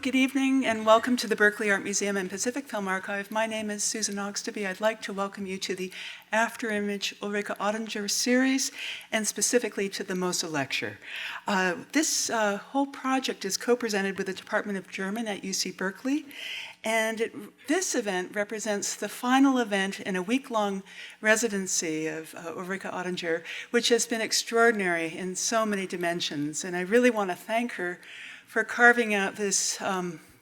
good evening, and welcome to the Berkeley Art Museum and Pacific Film Archive. My name is Susan Oxtoby. I'd like to welcome you to the Afterimage Ulrike Ottinger series, and specifically to the Mosse Lecture. This whole project is co-presented with the Department of German at UC Berkeley, and this event represents the final event in a week-long residency of Ulrike Ottinger, which has been extraordinary in so many dimensions. And I really want to thank her for carving out this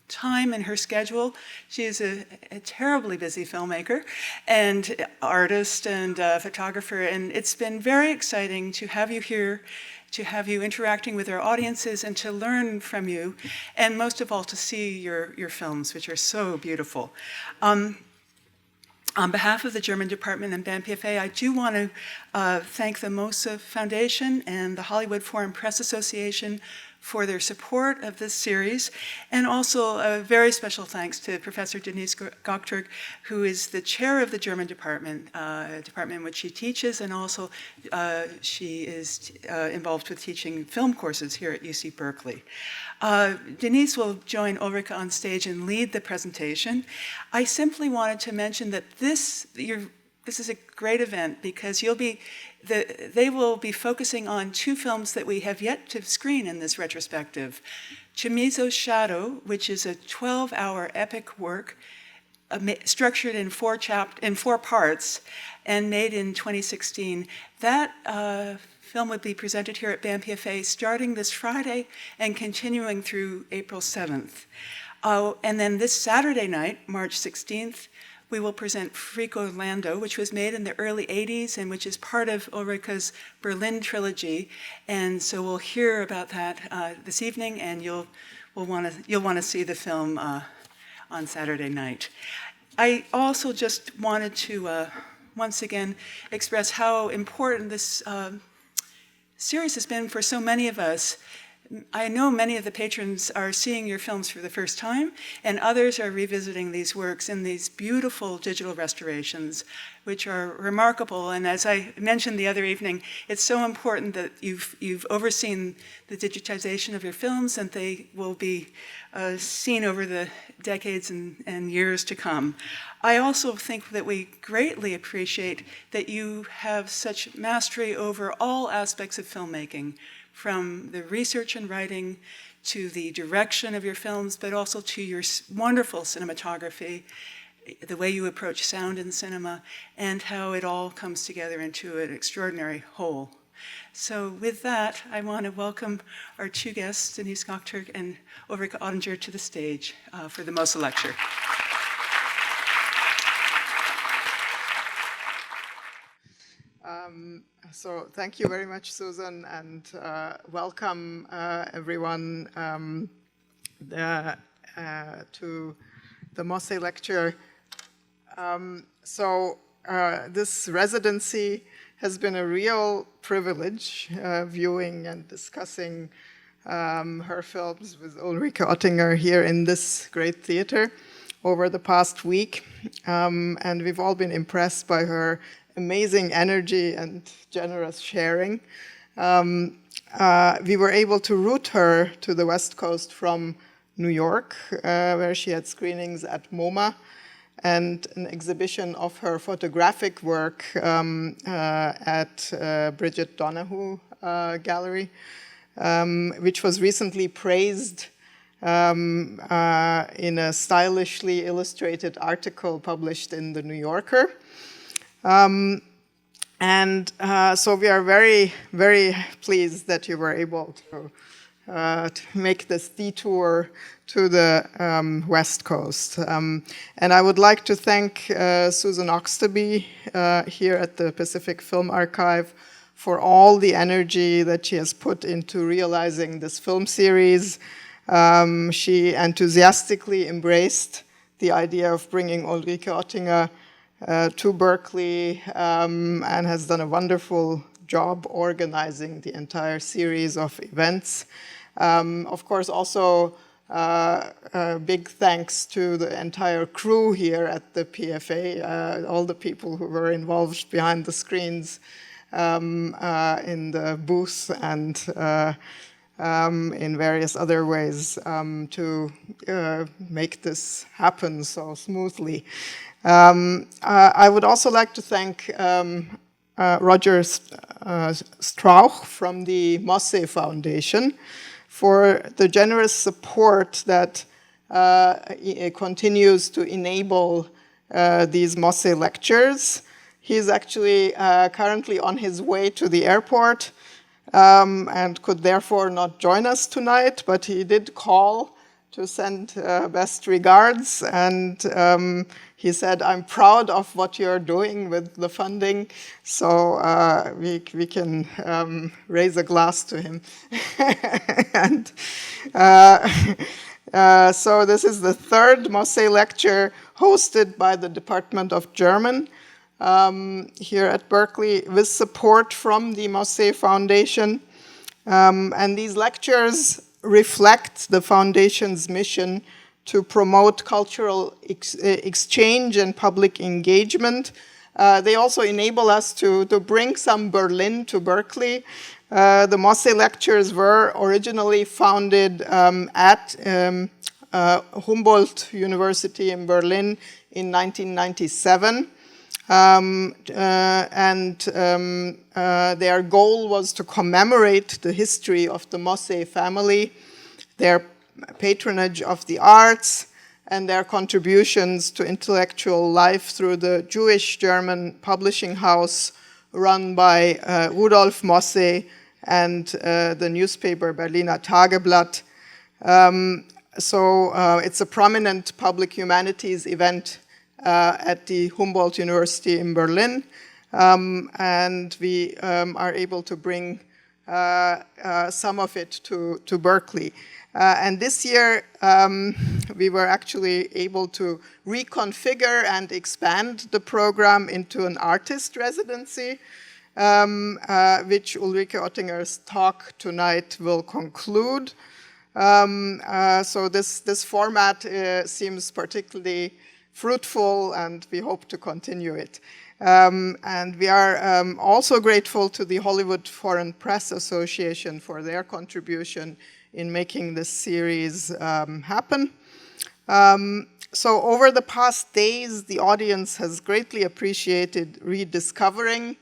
time in her schedule. She is a terribly busy filmmaker and artist and photographer, and it's been very exciting to have you here, to have you interacting with our audiences and to learn from you, and most of all to see your films, which are so beautiful. On behalf of the German department and BAMPFA, I do want to thank the Mosse Foundation and the Hollywood Foreign Press Association for their support of this series, and also a very special thanks to Professor Deniz Göktürk, who is the chair of the German department, in which she teaches, and also she is involved with teaching film courses here at UC Berkeley. Deniz will join Ulrike on stage and lead the presentation. I simply wanted to mention that this is a great event because they will be focusing on two films that we have yet to screen in this retrospective. Chamisso's Shadow, which is a 12-hour epic work structured in four parts and made in 2016. That film would be presented here at BAMPFA starting this Friday and continuing through April 7th. And then this Saturday night, March 16th, we will present Freak Orlando, which was made in the early 80s and which is part of Ulrike's Berlin trilogy. And so we'll hear about that this evening, and you'll want to see the film on Saturday night. I also just wanted to once again express how important this series has been for so many of us. I know many of the patrons are seeing your films for the first time, and others are revisiting these works in these beautiful digital restorations, which are remarkable. And as I mentioned the other evening, it's so important that you've overseen the digitization of your films, and they will be seen over the decades and years to come. I also think that we greatly appreciate that you have such mastery over all aspects of filmmaking, from the research and writing to the direction of your films, but also to your wonderful cinematography, the way you approach sound in cinema, and how it all comes together into an extraordinary whole. So with that, I want to welcome our two guests, Deniz Göktürk and Ulrike Ottinger, to the stage for the Mosse Lecture. So thank you very much, Susan, and welcome everyone to the Mosse Lecture. This residency has been a real privilege, viewing and discussing her films with Ulrike Ottinger here in this great theater over the past week. And we've all been impressed by her amazing energy and generous sharing. We were able to route her to the West Coast from New York, where she had screenings at MoMA and an exhibition of her photographic work at Bridget Donahue Gallery, which was recently praised in a stylishly illustrated article published in The New Yorker. So we are very, very pleased that you were able to make this detour to the West Coast. And I would like to thank Susan Oxtoby here at the Pacific Film Archive for all the energy that she has put into realizing this film series. She enthusiastically embraced the idea of bringing Ulrike Ottinger to Berkeley and has done a wonderful job organizing the entire series of events. Of course, also big thanks to the entire crew here at the PFA, all the people who were involved behind the screens in the booth and in various other ways to make this happen so smoothly. I would also like to thank Roger Strauch from the Mosse Foundation for the generous support that continues to enable these Mosse Lectures. He's actually currently on his way to the airport and could therefore not join us tonight, but he did call to send best regards, and he said, I'm proud of what you're doing with the funding, so we can raise a glass to him. And so this is the third Mosse Lecture hosted by the Department of German here at Berkeley with support from the Mosse Foundation. And these lectures reflect the Foundation's mission to promote cultural exchange and public engagement. They also enable us to bring some Berlin to Berkeley. The Mosse Lectures were originally founded at Humboldt University in Berlin in 1997. Their goal was to commemorate the history of the Mosse family, their patronage of the arts, and their contributions to intellectual life through the Jewish-German publishing house run by Rudolf Mosse and the newspaper Berliner Tageblatt. So it's a prominent public humanities event at the Humboldt University in Berlin, and we are able to bring some of it to Berkeley. And this year, we were actually able to reconfigure and expand the program into an artist residency, which Ulrike Ottinger's talk tonight will conclude. So this format seems particularly fruitful, and we hope to continue it. And we are also grateful to the Hollywood Foreign Press Association for their contribution in making this series happen. So over the past days, the audience has greatly appreciated rediscovering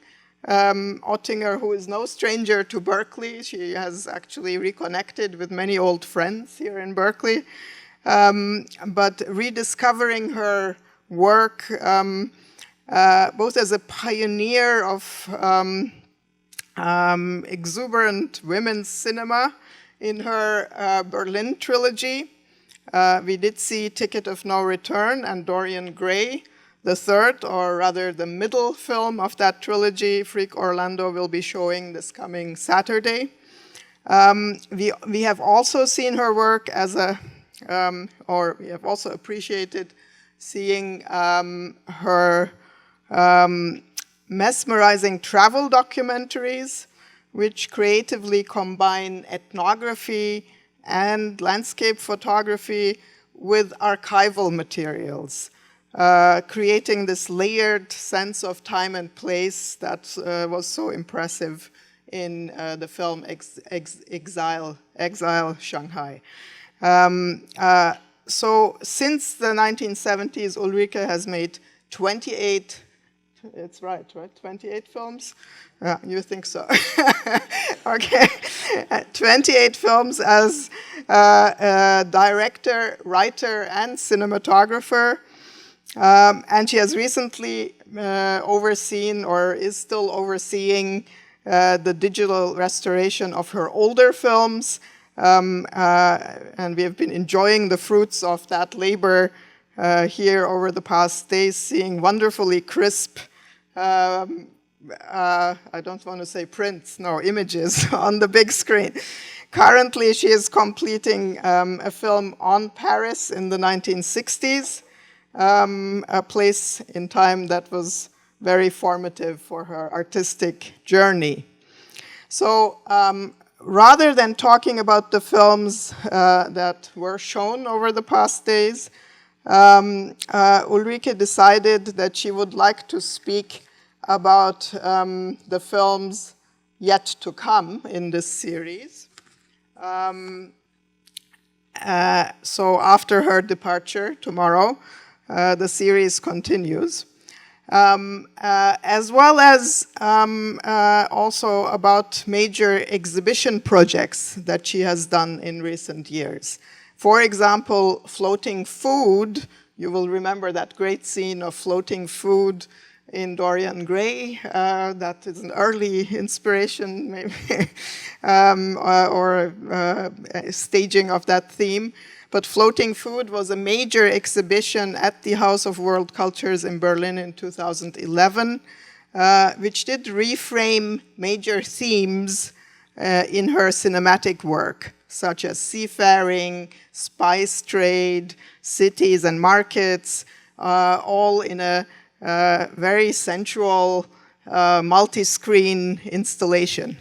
Ottinger, who is no stranger to Berkeley. She has actually reconnected with many old friends here in Berkeley. But rediscovering her work, both as a pioneer of exuberant women's cinema in her Berlin trilogy. We did see Ticket of No Return and Dorian Gray. The third, or rather the middle film of that trilogy, Freak Orlando, will be showing this coming Saturday. We have also seen her work as a or we have also appreciated seeing her mesmerizing travel documentaries, which creatively combine ethnography and landscape photography with archival materials, creating this layered sense of time and place that was so impressive in the film Exile Shanghai. So since the 1970s, Ulrike has made 28, it's right, 28 films? Yeah, you think so. Okay, 28 films as director, writer, and cinematographer. And she has recently overseen, or is still overseeing, the digital restoration of her older films. And we have been enjoying the fruits of that labor here over the past days, seeing wonderfully crisp, I don't want to say prints, no, images on the big screen. Currently, she is completing a film on Paris in the 1960s, a place in time that was very formative for her artistic journey. So rather than talking about the films that were shown over the past days, Ulrike decided that she would like to speak about the films yet to come in this series. So after her departure tomorrow, the series continues. As well as also about major exhibition projects that she has done in recent years. For example, floating food. You will remember that great scene of floating food in Dorian Gray. That is an early inspiration, maybe, or staging of that theme. But Floating Food was a major exhibition at the House of World Cultures in Berlin in 2011, which did reframe major themes in her cinematic work, such as seafaring, spice trade, cities and markets, all in a very sensual multi-screen installation.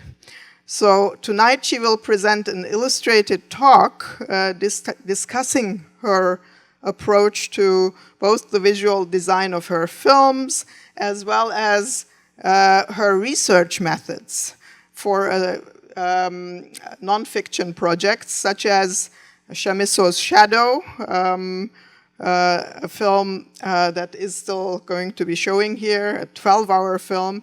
So tonight she will present an illustrated talk discussing her approach to both the visual design of her films as well as her research methods for nonfiction projects such as Chamisso's Shadow, a film that is still going to be showing here, a 12-hour film,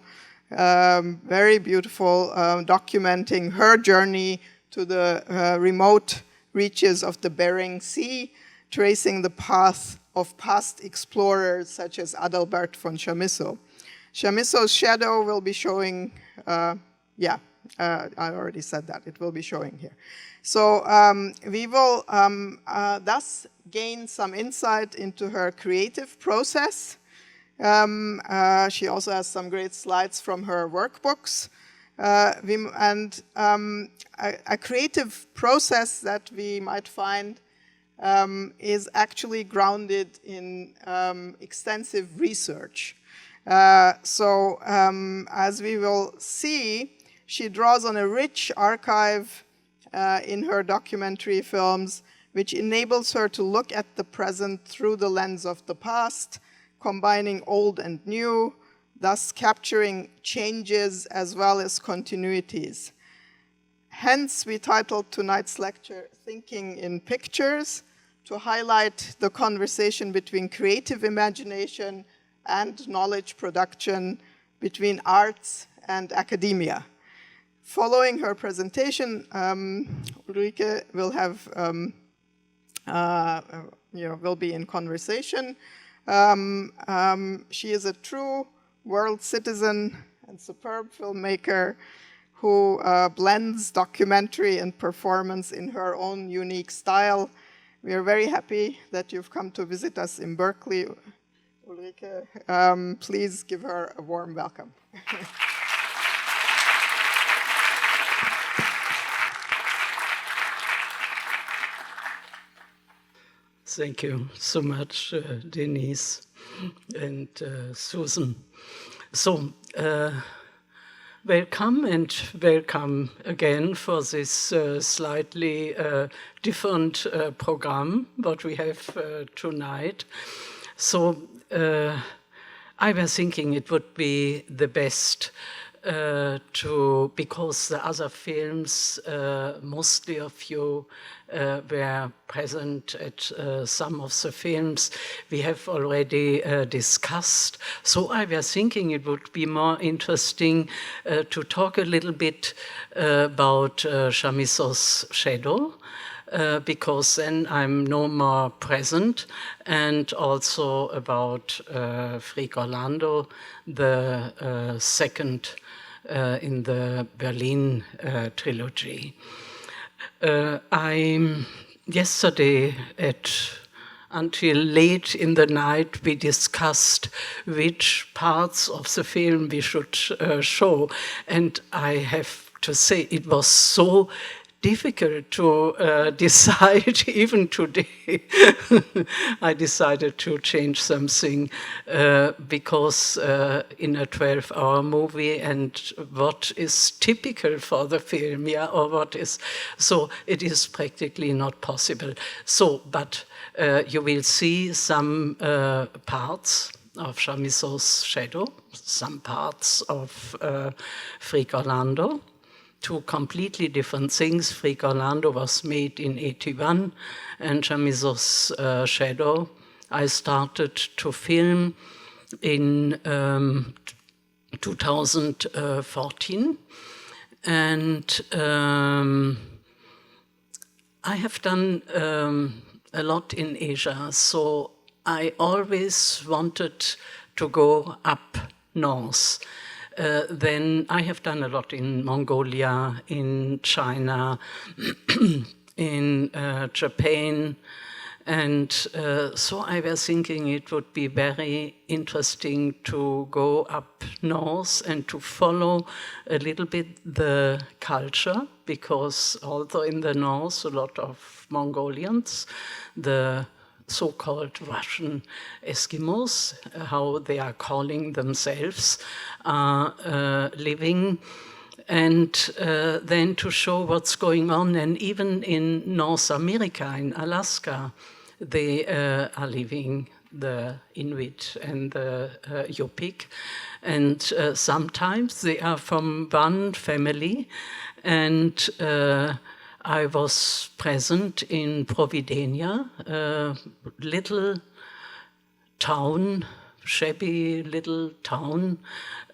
very beautiful, documenting her journey to the remote reaches of the Bering Sea, tracing the path of past explorers such as Adalbert von Chamisso. Chamisso's Shadow will be showing, I already said that, it will be showing here. So we will thus gain some insight into her creative process. She also has some great slides from her workbooks. A creative process that we might find is actually grounded in extensive research. As we will see, she draws on a rich archive in her documentary films, which enables her to look at the present through the lens of the past, combining old and new, thus capturing changes as well as continuities. Hence, we titled tonight's lecture, Thinking in Pictures, to highlight the conversation between creative imagination and knowledge production, between arts and academia. Following her presentation, Ulrike will have, will be in conversation. She is a true world citizen and superb filmmaker who blends documentary and performance in her own unique style. We are very happy that you've come to visit us in Berkeley. Ulrike, please give her a warm welcome. Thank you so much, Deniz and Susan. So, welcome and welcome again for this slightly different program what we have tonight. So, I was thinking it would be the best because the other films, mostly of you were present at some of the films we have already discussed. So I was thinking it would be more interesting to talk a little bit about Chamisso's Shadow, because then I'm no more present, and also about Freak Orlando, the second in the Berlin trilogy. Yesterday until late in the night, we discussed which parts of the film we should show, and I have to say it was so difficult to decide. Even today I decided to change something because in a 12-hour movie, and what is typical for the film, or what is, so it is practically not possible. So, but you will see some parts of Chamisso's Shadow, some parts of Freak Orlando, two completely different things. Freak Orlando was made in 81, and Chamisso's Shadow I started to film in 2014. And I have done a lot in Asia, so I always wanted to go up north. Then I have done a lot in Mongolia, in China, in Japan, and so I was thinking it would be very interesting to go up north and to follow a little bit the culture, because although in the north a lot of Mongolians, the so-called Russian Eskimos, how they are calling themselves, are living, and then to show what's going on. And even in North America, in Alaska, they are living, the Inuit and the Yupik. And sometimes they are from one family, and I was present in Providenia, a little town, shabby little town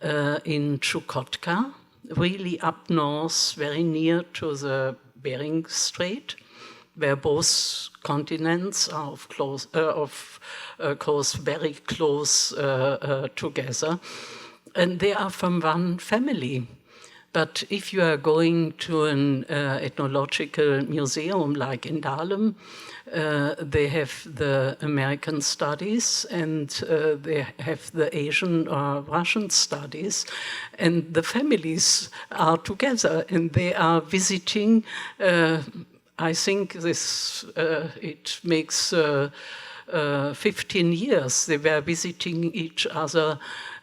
in Chukotka, really up north, very near to the Bering Strait, where both continents are of course very close together, and they are from one family. But if you are going to an ethnological museum like in Dahlem, they have the American studies and they have the Asian or Russian studies, and the families are together and they are visiting. I think this it makes 15 years they were visiting each other.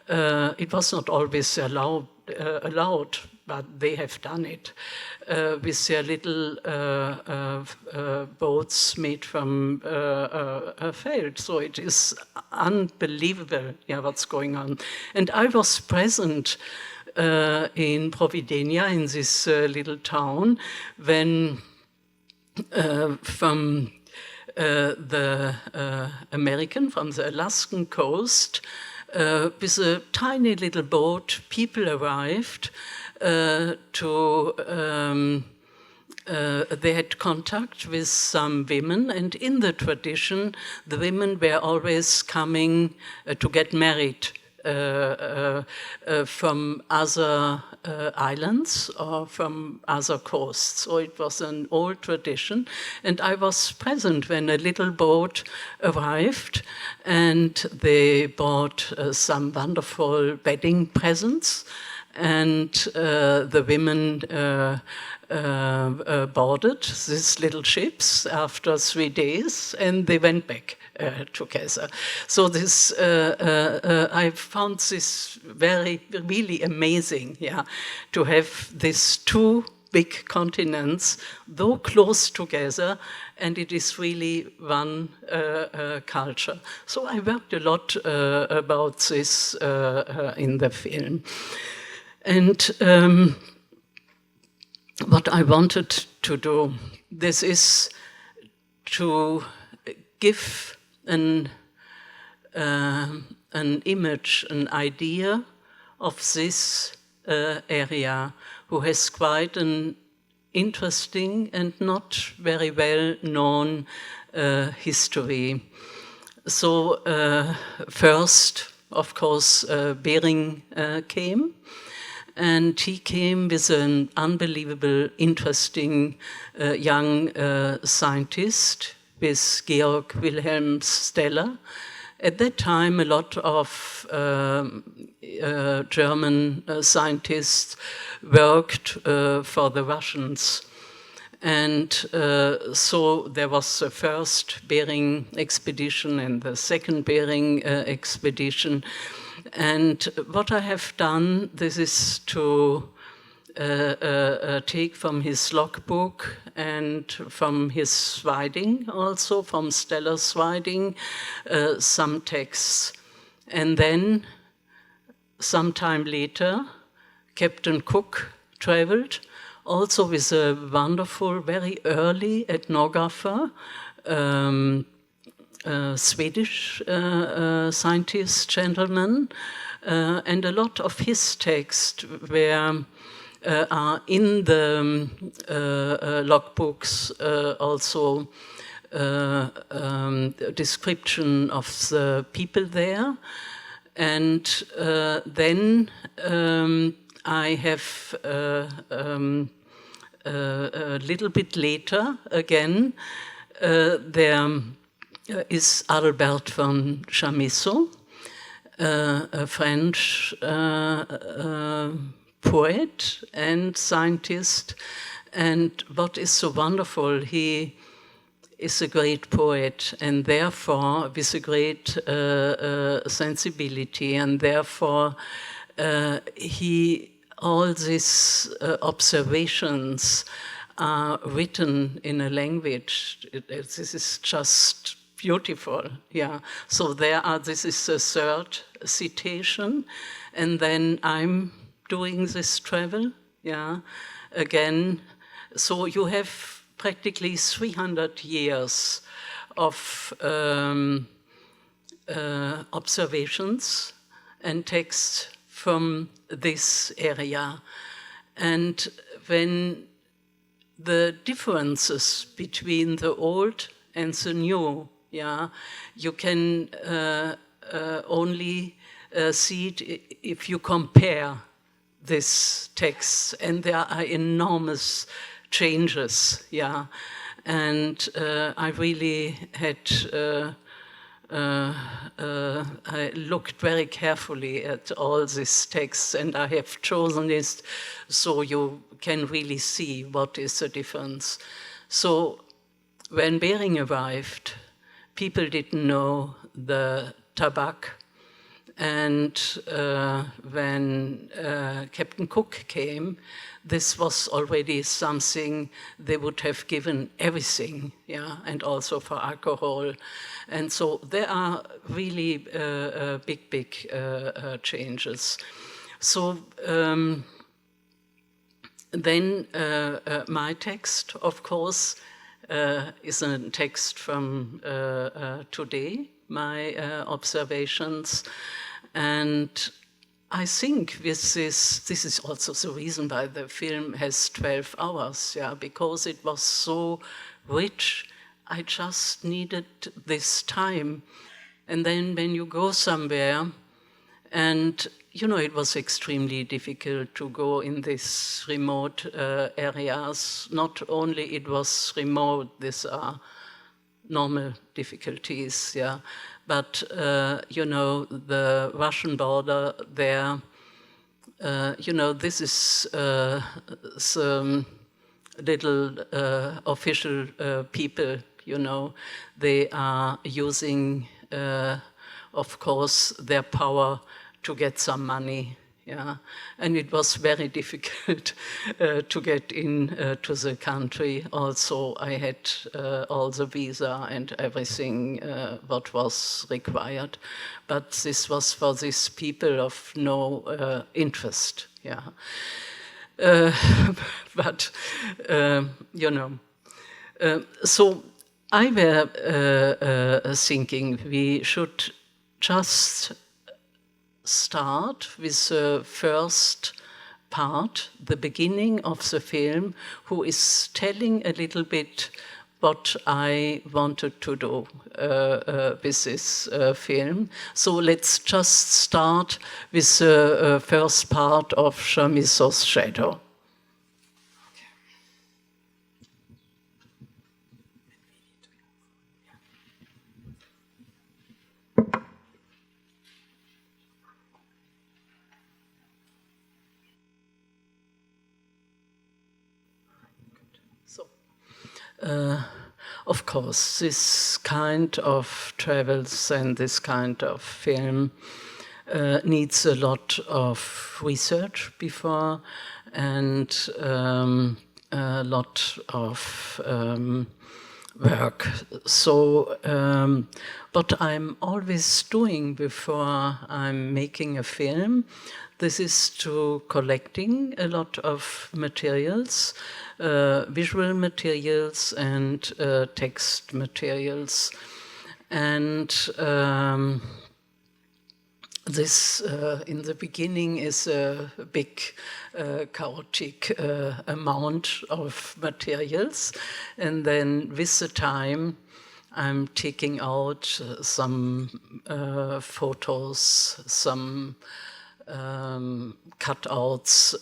It was not always allowed, but they have done it with their little boats made from felt. So it is unbelievable, yeah, what's going on. And I was present in Providenia, in this little town, when from the American, from the Alaskan coast, with a tiny little boat, people arrived they had contact with some women, and in the tradition, the women were always coming to get married from other islands or from other coasts. So it was an old tradition. And I was present when a little boat arrived, and they bought some wonderful wedding presents, and the women boarded these little ships after 3 days, and they went back together. So this, I found this really amazing, yeah, to have these two big continents, though close together, and it is really one culture. So I worked a lot about this in the film. And what I wanted to do, this is to give an image, an idea of this area, who has quite an interesting and not very well known history. So first, of course, Bering came. And he came with an unbelievable, interesting young scientist, with Georg Wilhelm Steller. At that time, a lot of German scientists worked for the Russians. And so there was the first Bering expedition and the second Bering expedition. And what I have done, this is to take from his logbook and from his writing, also from Steller's writing, some texts. And then, sometime later, Captain Cook traveled also with a wonderful, very early ethnographer, Swedish scientist gentleman, and a lot of his texts were are in the logbooks, also description of the people there. And then I have a little bit later again, there is Albert von Chamisso, a French poet and scientist. And what is so wonderful, he is a great poet, and therefore with a great sensibility, and therefore all these observations are written in a language. This is just beautiful, yeah. So this is the third citation, and then I'm doing this travel, yeah, again. So you have practically 300 years of observations and texts from this area. And when the differences between the old and the new, yeah, you can only see it if you compare this text, and there are enormous changes, yeah. And I really had, I looked very carefully at all these texts, and I have chosen this so you can really see what is the difference. So when Bering arrived, people didn't know the tobacco. And when Captain Cook came, this was already something they would have given everything, yeah, and also for alcohol. And so there are really big changes. So then my text, of course, is a text from today, my observations. And I think this is also the reason why the film has 12 hours, yeah, because it was so rich. I just needed this time. And then when you go somewhere, and you know, it was extremely difficult to go in these remote areas. Not only it was remote, these are normal difficulties, yeah. But, you know, the Russian border there, you know, this is some little official people, you know. They are using, of course, their power to get some money, yeah. And it was very difficult to get in to the country. Also, I had all the visa and everything what was required. But this was for these people of no interest, yeah. But, you know, so I were thinking we should just start with the first part, the beginning of the film, who is telling a little bit what I wanted to do with this film. So let's just start with the first part of Chamisso's Shadow. Of course, this kind of travels and this kind of film needs a lot of research before, and a lot of work. So what I'm always doing before I'm making a film, this is to collecting a lot of materials, visual materials and text materials. And this, in the beginning, is a big, chaotic amount of materials. And then with the time, I'm taking out some photos, some cutouts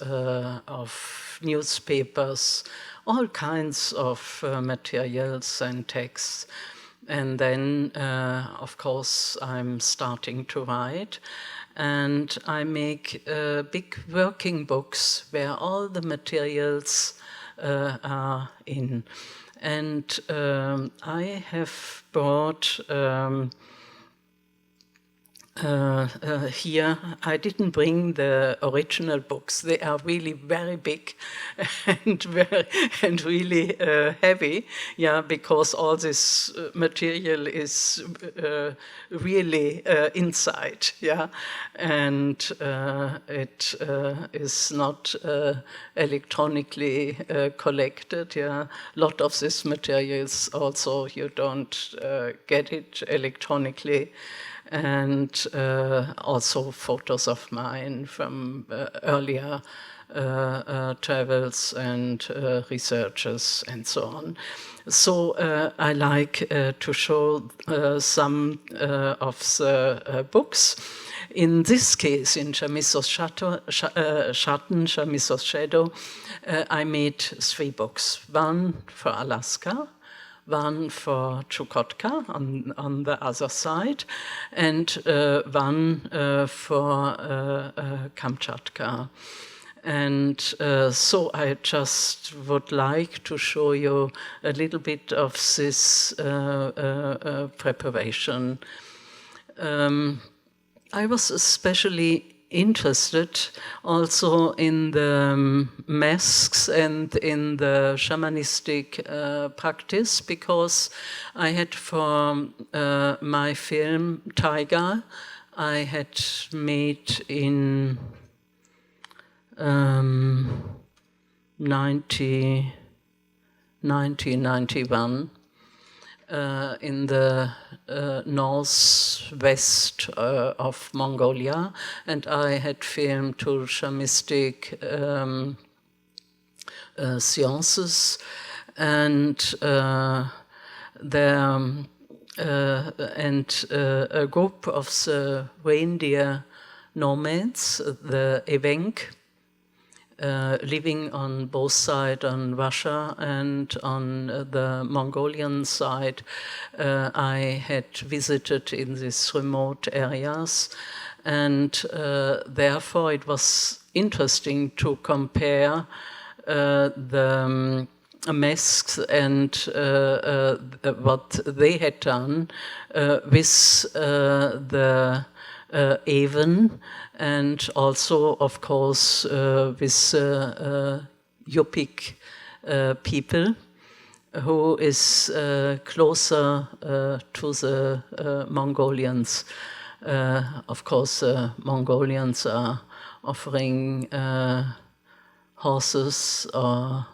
of newspapers, all kinds of materials and texts. And then, of course, I'm starting to write. And I make big working books where all the materials are in. And I have brought here, I didn't bring the original books. They are really very big and really heavy, yeah, because all this material is really inside, yeah, and it is not electronically collected, yeah. A lot of this materials also you don't get it electronically. And also photos of mine from earlier travels and researches and so on. So I like to show some of the books. In this case, in Chamisso's Schatten, Chamisso's Shadow, I made 3 books. One for Alaska, one for Chukotka on the other side, and one for Kamchatka. And so I just would like to show you a little bit of this preparation. I was especially interested also in the masks and in the shamanistic practice, because I had for my film Tiger, I had made in 1991 in the northwest of Mongolia, and I had filmed 2 shamanistic seances, and a group of the reindeer nomads, the Evenk, living on both sides, on Russia and on the Mongolian side. I had visited in these remote areas, and therefore it was interesting to compare the masks and what they had done with the Avon, and also, of course, with Yupik people, who is closer to the Mongolians. Of course, Mongolians are offering horses or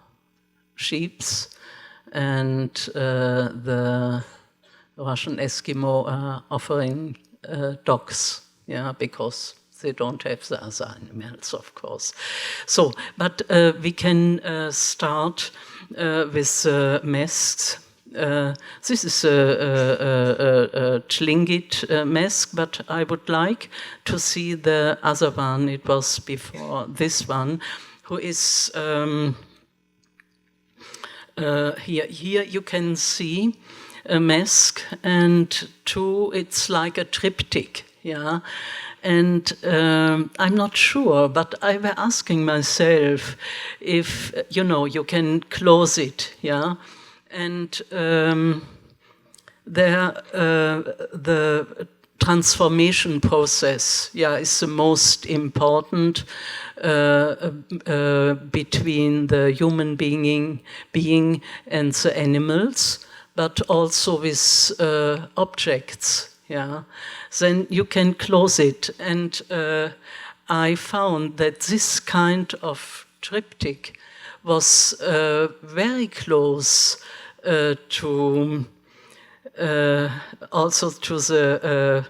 sheep, and the Russian Eskimo are offering dogs, yeah, because they don't have the other animals, of course. So, but we can start with masks. This is a Tlingit mask, but I would like to see the other one. It was before this one, who is here. Here you can see a mask, and 2, it's like a triptych, yeah. And I'm not sure, but I was asking myself if, you know, you can close it, yeah. And the transformation process, yeah, is the most important between the human being and the animals. but also with objects, yeah, then you can close it. And I found that this kind of triptych was very close to also to the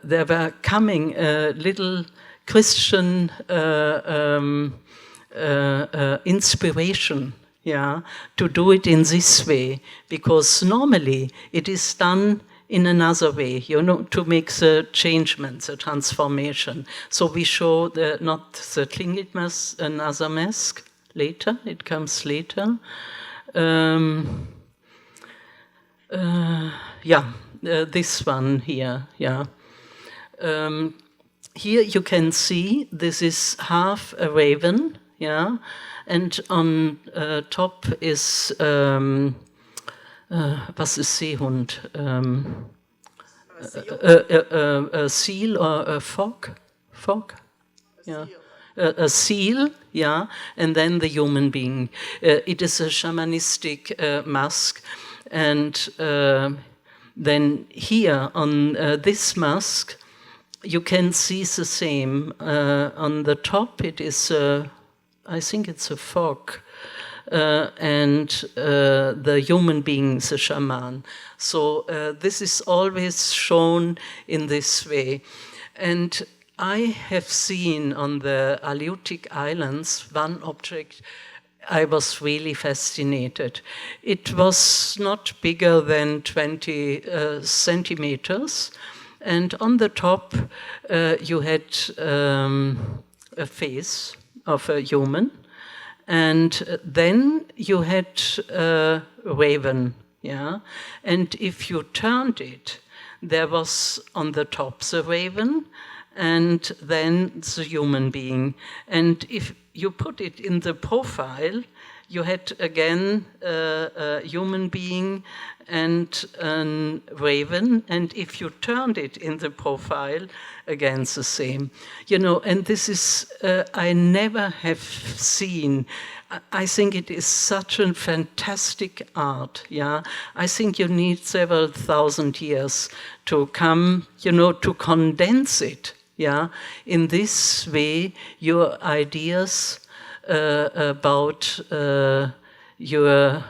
there were coming little Christian inspiration, yeah, to do it in this way, because normally it is done in another way, you know, to make the changement, the transformation. So we show not the Klingit mask, another mask later, it comes later. This one here, yeah. Here you can see this is half a raven, yeah, and on top is was ist Seehund? A seal or a fog? Fog? Yeah. A seal, yeah, and then the human being. It is a shamanistic mask, and then here on this mask, you can see the same. On the top, it is, I think it's a fog, and the human being, the shaman. So this is always shown in this way. And I have seen on the Aleutic Islands one object I was really fascinated. It was not bigger than 20 centimeters, and on the top you had a face of a human, and then you had a raven, yeah. And if you turned it, there was on the top the raven, and then the human being. And if you put it in the profile, you had again a human being and a raven, and if you turned it in the profile, again the same. You know, and this is, I never have seen. I think it is such a fantastic art, yeah. I think you need several thousand years to come, you know, to condense it, yeah. In this way, your ideas about your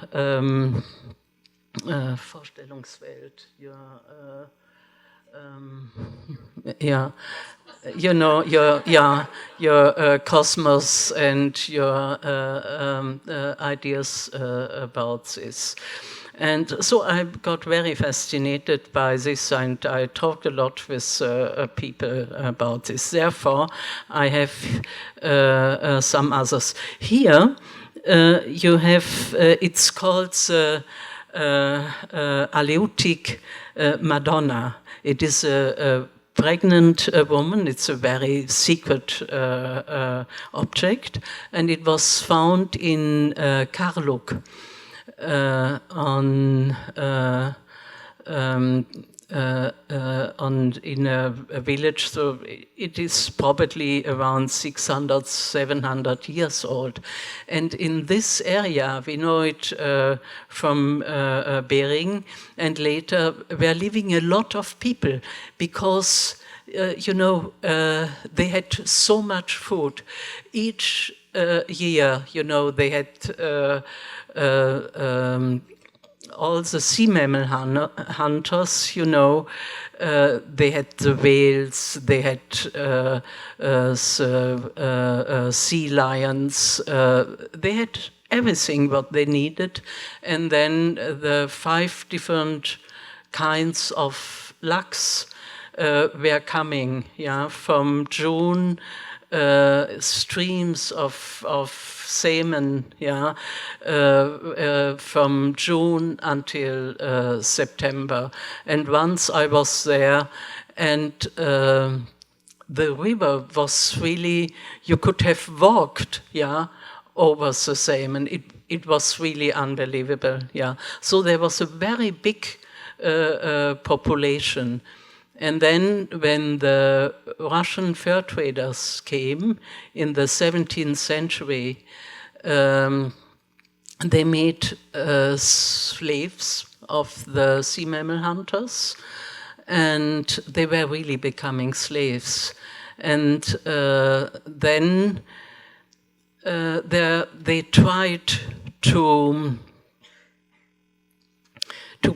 Vorstellungswelt, your yeah, you know, your cosmos and your ideas about this. And so I got very fascinated by this, and I talked a lot with people about this. Therefore, I have some others. Here, you have, it's called the Aleutic Madonna. It is a pregnant woman. It's a very secret object, and it was found in Karluk. In a village, so it is probably around 600, 700 years old. And in this area, we know it from Bering, and later were living a lot of people because, you know, they had so much food. Each year, you know, they had all the sea mammal hunters, you know, they had the whales, they had sea lions, they had everything what they needed. And then the 5 different kinds of lux were coming, yeah, from June, streams of salmon, yeah, from June until September. And once I was there, and the river was really, you could have walked, yeah, over the salmon. It was really unbelievable, yeah. So there was a very big population. And then when the Russian fur traders came in the 17th century, they made slaves of the sea mammal hunters, and they were really becoming slaves. And then they tried to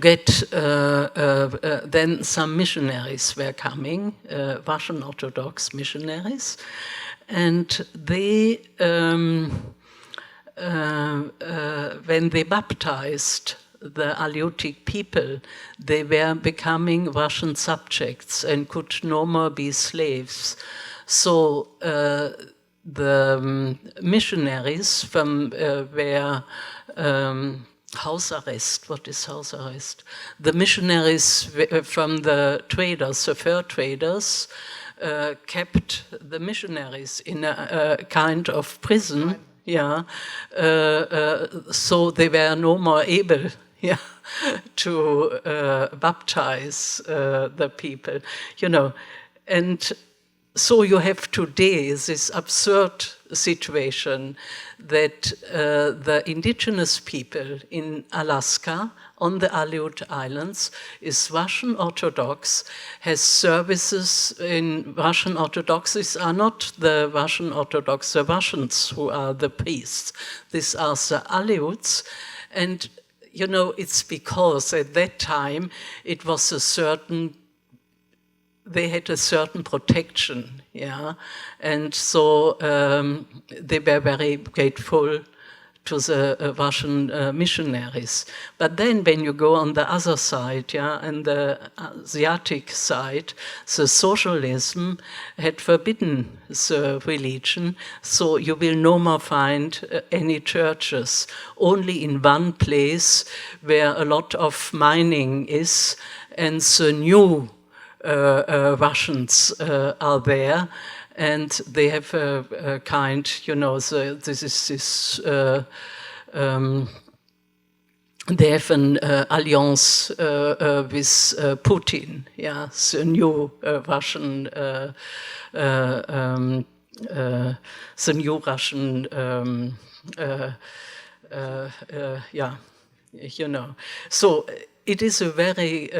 get, then some missionaries were coming, Russian Orthodox missionaries, and they, when they baptized the Aleutic people, they were becoming Russian subjects and could no more be slaves. So the missionaries from were house arrest. What is house arrest? The missionaries from the traders, the fur traders, kept the missionaries in a kind of prison. Yeah, so they were no more able, yeah, to baptize the people, you know, and so you have today this absurd situation that the indigenous people in Alaska, on the Aleut Islands, is Russian Orthodox, has services in Russian Orthodox. These are not the Russian Orthodox, the Russians who are the priests. These are the Aleuts. And, you know, it's because at that time it was a certain, they had a certain protection, yeah, and so they were very grateful to the Russian missionaries. But then when you go on the other side, yeah, and the Asiatic side, the socialism had forbidden the religion, so you will no more find any churches, only in one place where a lot of mining is, and the new Russians are there, and they have a kind, you know, this is this. They have an alliance with Putin, yeah, the new Russian, the new Russian, yeah, you know, so. It is a very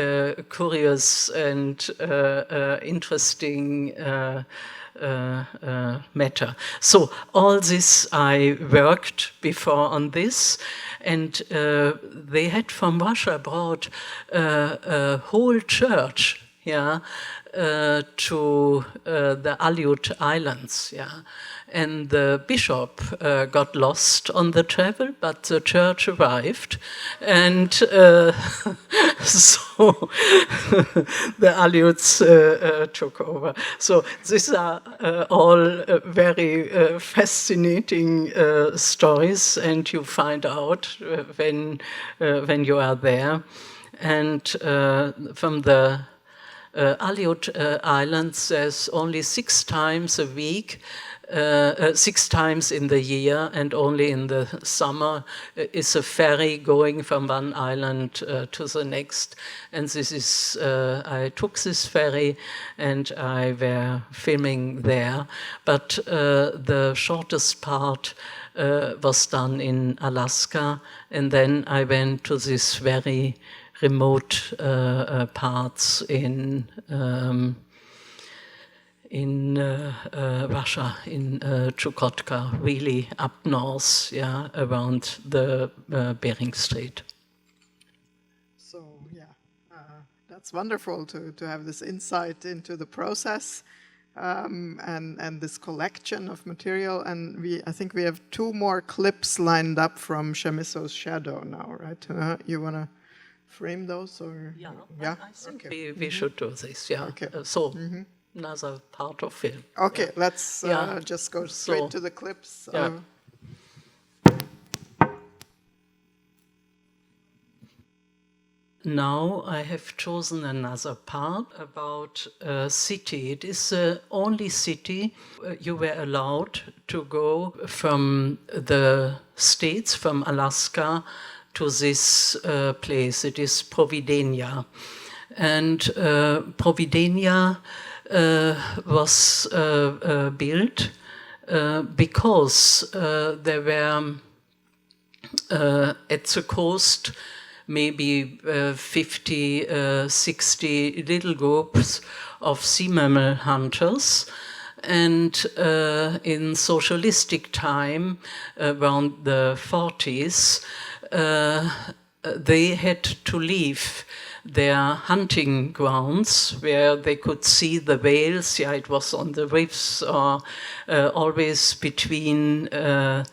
curious and interesting matter. So all this, I worked before on this, and they had from Russia brought a whole church, yeah, to the Aleut Islands, yeah. And the bishop got lost on the travel, but the church arrived, and so the Aleuts took over. So these are all very fascinating stories, and you find out when you are there. And from the Aleut Islands, there's only 6 times a week, 6 times in the year, and only in the summer is a ferry going from one island to the next. And this is, I took this ferry and I were filming there. But the shortest part was done in Alaska, and then I went to this very remote parts in Russia, in Chukotka, really up north, yeah, around the Bering Strait. So, yeah, that's wonderful to have this insight into the process and this collection of material. And I think we have 2 more clips lined up from Chamisso's Shadow now, right? You want to frame those? Or? Yeah, yeah? I think we should do this, yeah. Okay. Another part of film. Okay, yeah. Let's just go straight to the clips. Yeah. Now I have chosen another part about a city. It is the only city you were allowed to go from the States, from Alaska, to this place. It is Providenia. And Providenia was built because there were at the coast maybe 50, 60 little groups of sea mammal hunters. And in socialistic time, around the 40s, they had to leave their hunting grounds where they could see the whales. Yeah, it was on the reefs or always between the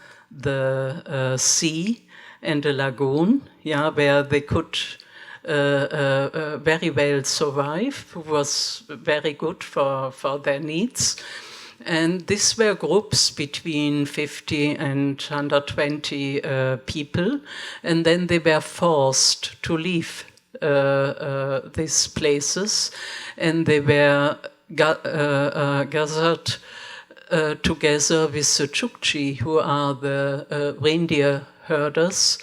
sea and the lagoon, yeah, where they could very well survive, was very good for their needs. And these were groups between 50 and 120 people, and then they were forced to leave these places, and they were gathered together with the Chukchi, who are the reindeer herders,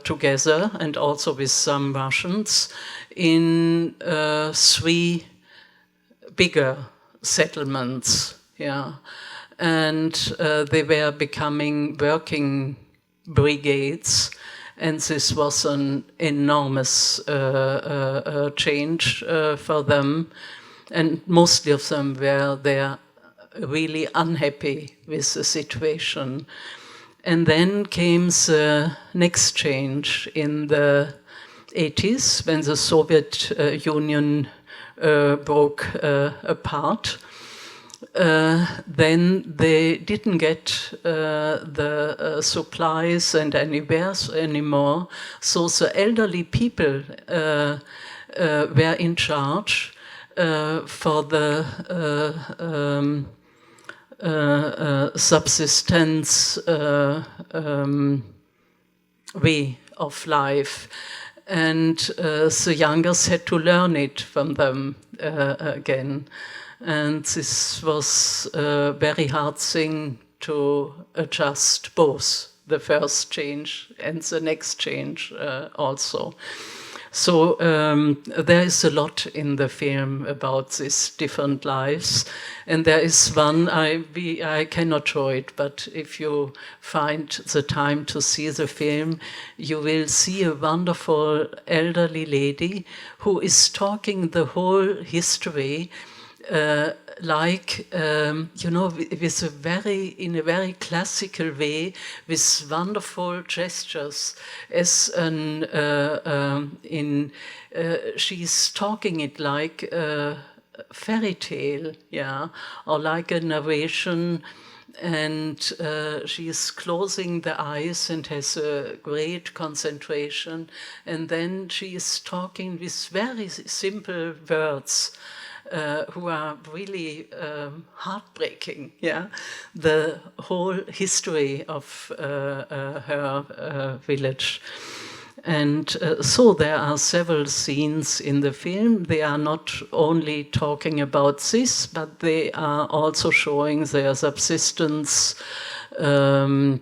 together, and also with some Russians, in 3 bigger settlements, yeah, and they were becoming working brigades, and this was an enormous change for them, and mostly of them were there really unhappy with the situation. And then came the next change in the 80s, when the Soviet Union broke apart. Then they didn't get the supplies and anywhere anymore, so the elderly people were in charge for the subsistence way of life. And the youngers had to learn it from them again. And this was a very hard thing to adjust, both the first change and the next change also. So there is a lot in the film about these different lives, and there is one, I cannot show it, but if you find the time to see the film, you will see a wonderful elderly lady who is talking the whole history like, you know, with in a very classical way, with wonderful gestures, as she's talking it like a fairy tale, yeah, or like a narration, and she's closing the eyes and has a great concentration, and then she is talking with very simple words, who are really heartbreaking, yeah, the whole history of her village. And so there are several scenes in the film. They are not only talking about this, but they are also showing their subsistence work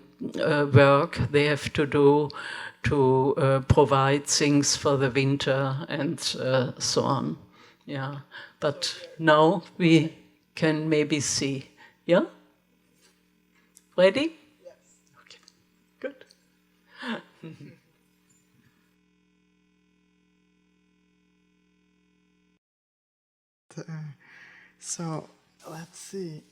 they have to do to provide things for the winter and so on, yeah. But now we can maybe see. Yeah? Ready? Yes. Okay, good. So, let's see.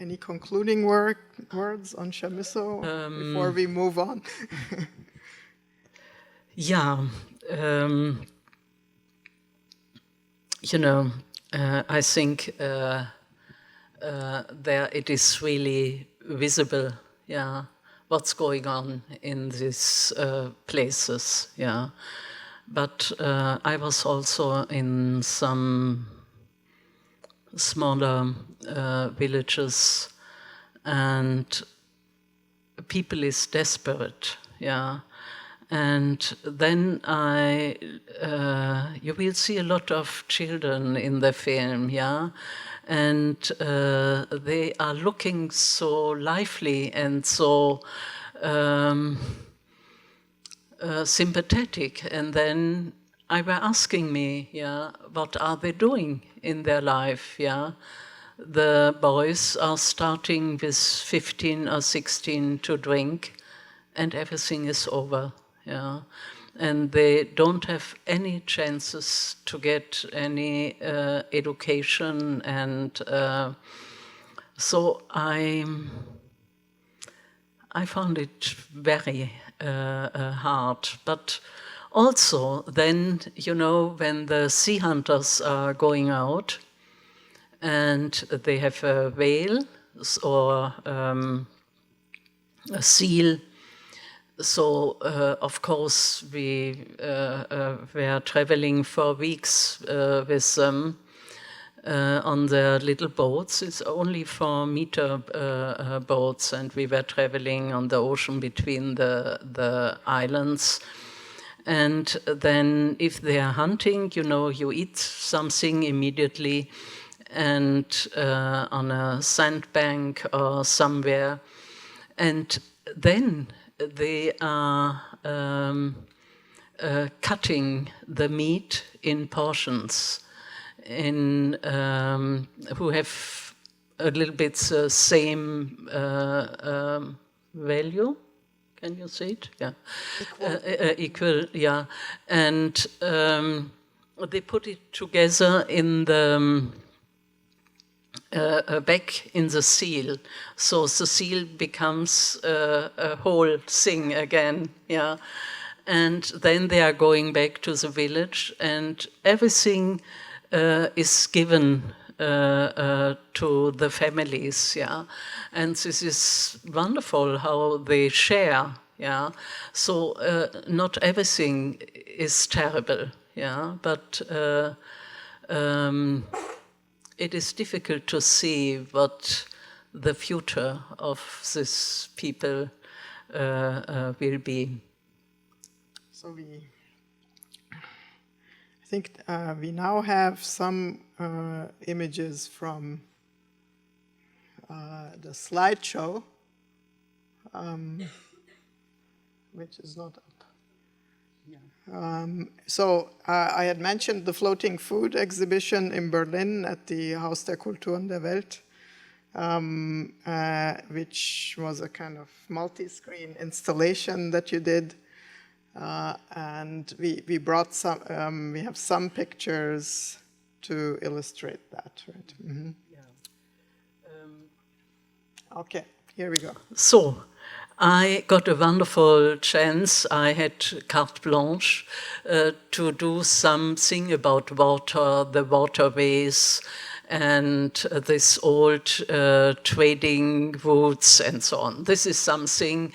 Any concluding words on Chamisso before we move on? Yeah, you know, I think there it is really visible, yeah, what's going on in these places, yeah. But I was also in some smaller villages, and people is desperate, yeah. And then you will see a lot of children in the film, yeah, and they are looking so lively and so sympathetic. And then I were asking me, yeah, what are they doing in their life, yeah? the boys are starting with 15 or 16 to drink, and everything is over. Yeah. And they don't have any chances to get any education, and so I found it very hard. But also then, you know, when the sea hunters are going out and they have a whale or a seal, so of course we were traveling for weeks with them on their little boats. It's only 4-meter boats, and we were traveling on the ocean between the islands. And then if they are hunting, you know, you eat something immediately, and on a sandbank or somewhere. And then they are cutting the meat in portions who have a little bit the same value. Can you see it? Yeah. Equal, yeah. And they put it together in the back in the seal, so the seal becomes a whole thing again, yeah. And then they are going back to the village, and everything is given to the families, yeah. And this is wonderful how they share, yeah. So not everything is terrible, yeah, but it is difficult to see what the future of these people will be. So I think we now have some images from the slideshow, which is not up. So I had mentioned the floating food exhibition in Berlin at the Haus der Kulturen der Welt, which was a kind of multi-screen installation that you did. And we brought some, we have some pictures to illustrate that, right? Mm-hmm. Yeah. Okay, here we go. So, I got a wonderful chance. I had carte blanche to do something about water, the waterways, and this old trading routes and so on. This is something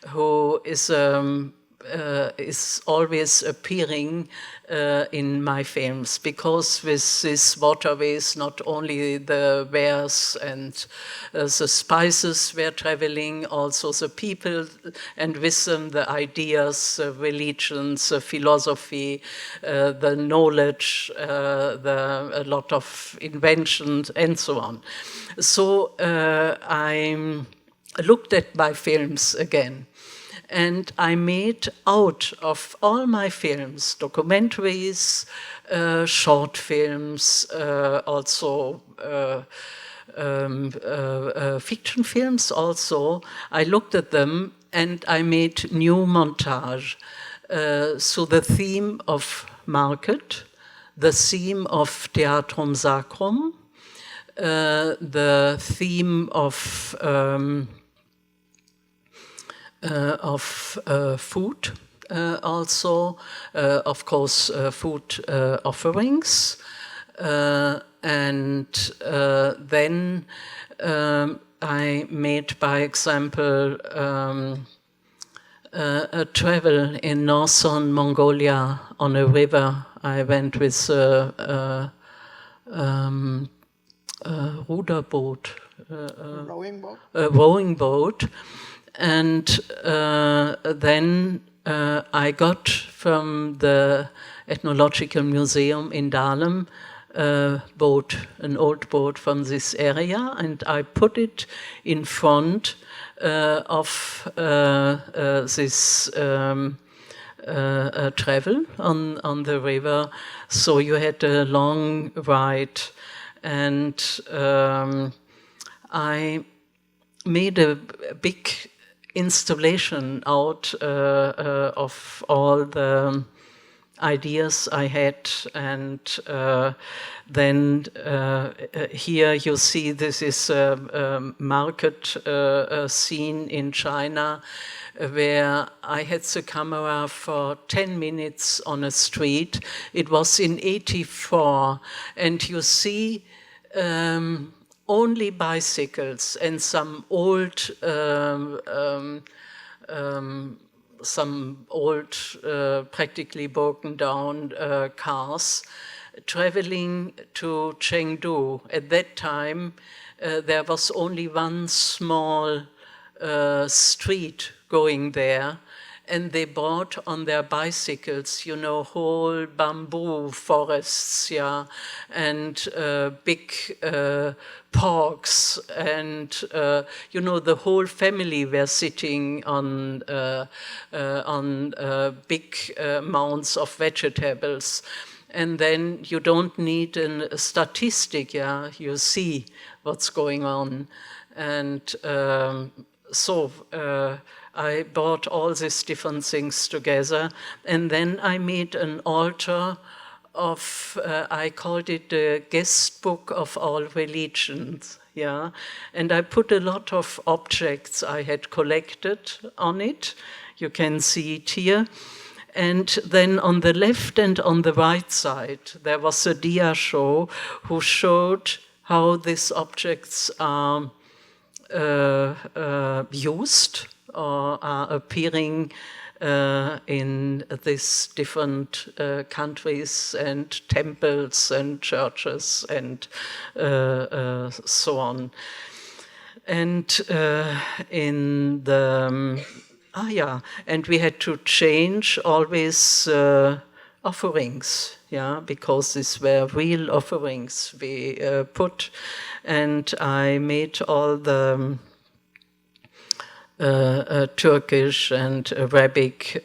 who is always appearing in my films, because with these waterways, not only the wares and the spices were traveling, also the people, and with them the ideas, the religions, the philosophy, the knowledge, a lot of inventions, and so on. So I looked at my films again. And I made out of all my films, documentaries, short films, also fiction films also. I looked at them and I made new montage. So the theme of market, the theme of Theatrum Sacrum, the theme of food, also, of course, food offerings, and then I made, by example, a travel in northern Mongolia on a river. I went with a rudderboat, a rowing boat. And then I got from the Ethnological Museum in Dahlem an old boat from this area, and I put it in front of this travel on the river. So you had a long ride, And I made a big installation out of all the ideas I had, and then here you see this is a market scene in China where I had the camera for 10 minutes on a street. It was in '84, and you see only bicycles and some old practically broken down cars traveling to Chengdu. At that time, there was only one small street going there, and they brought on their bicycles, you know, whole bamboo forests, yeah, and big porks, and you know, the whole family were sitting on big mounds of vegetables. And then you don't need a statistic, yeah, you see what's going on. And I brought all these different things together, and then I made an altar of, I called it the guest book of all religions, yeah, and I put a lot of objects I had collected on it. You can see it here. And then on the left and on the right side, there was a dia show who showed how these objects are used or are appearing in these different countries and temples and churches and so on. And in the and we had to change always offerings, yeah, because these were real offerings we put, and I made all the Turkish and Arabic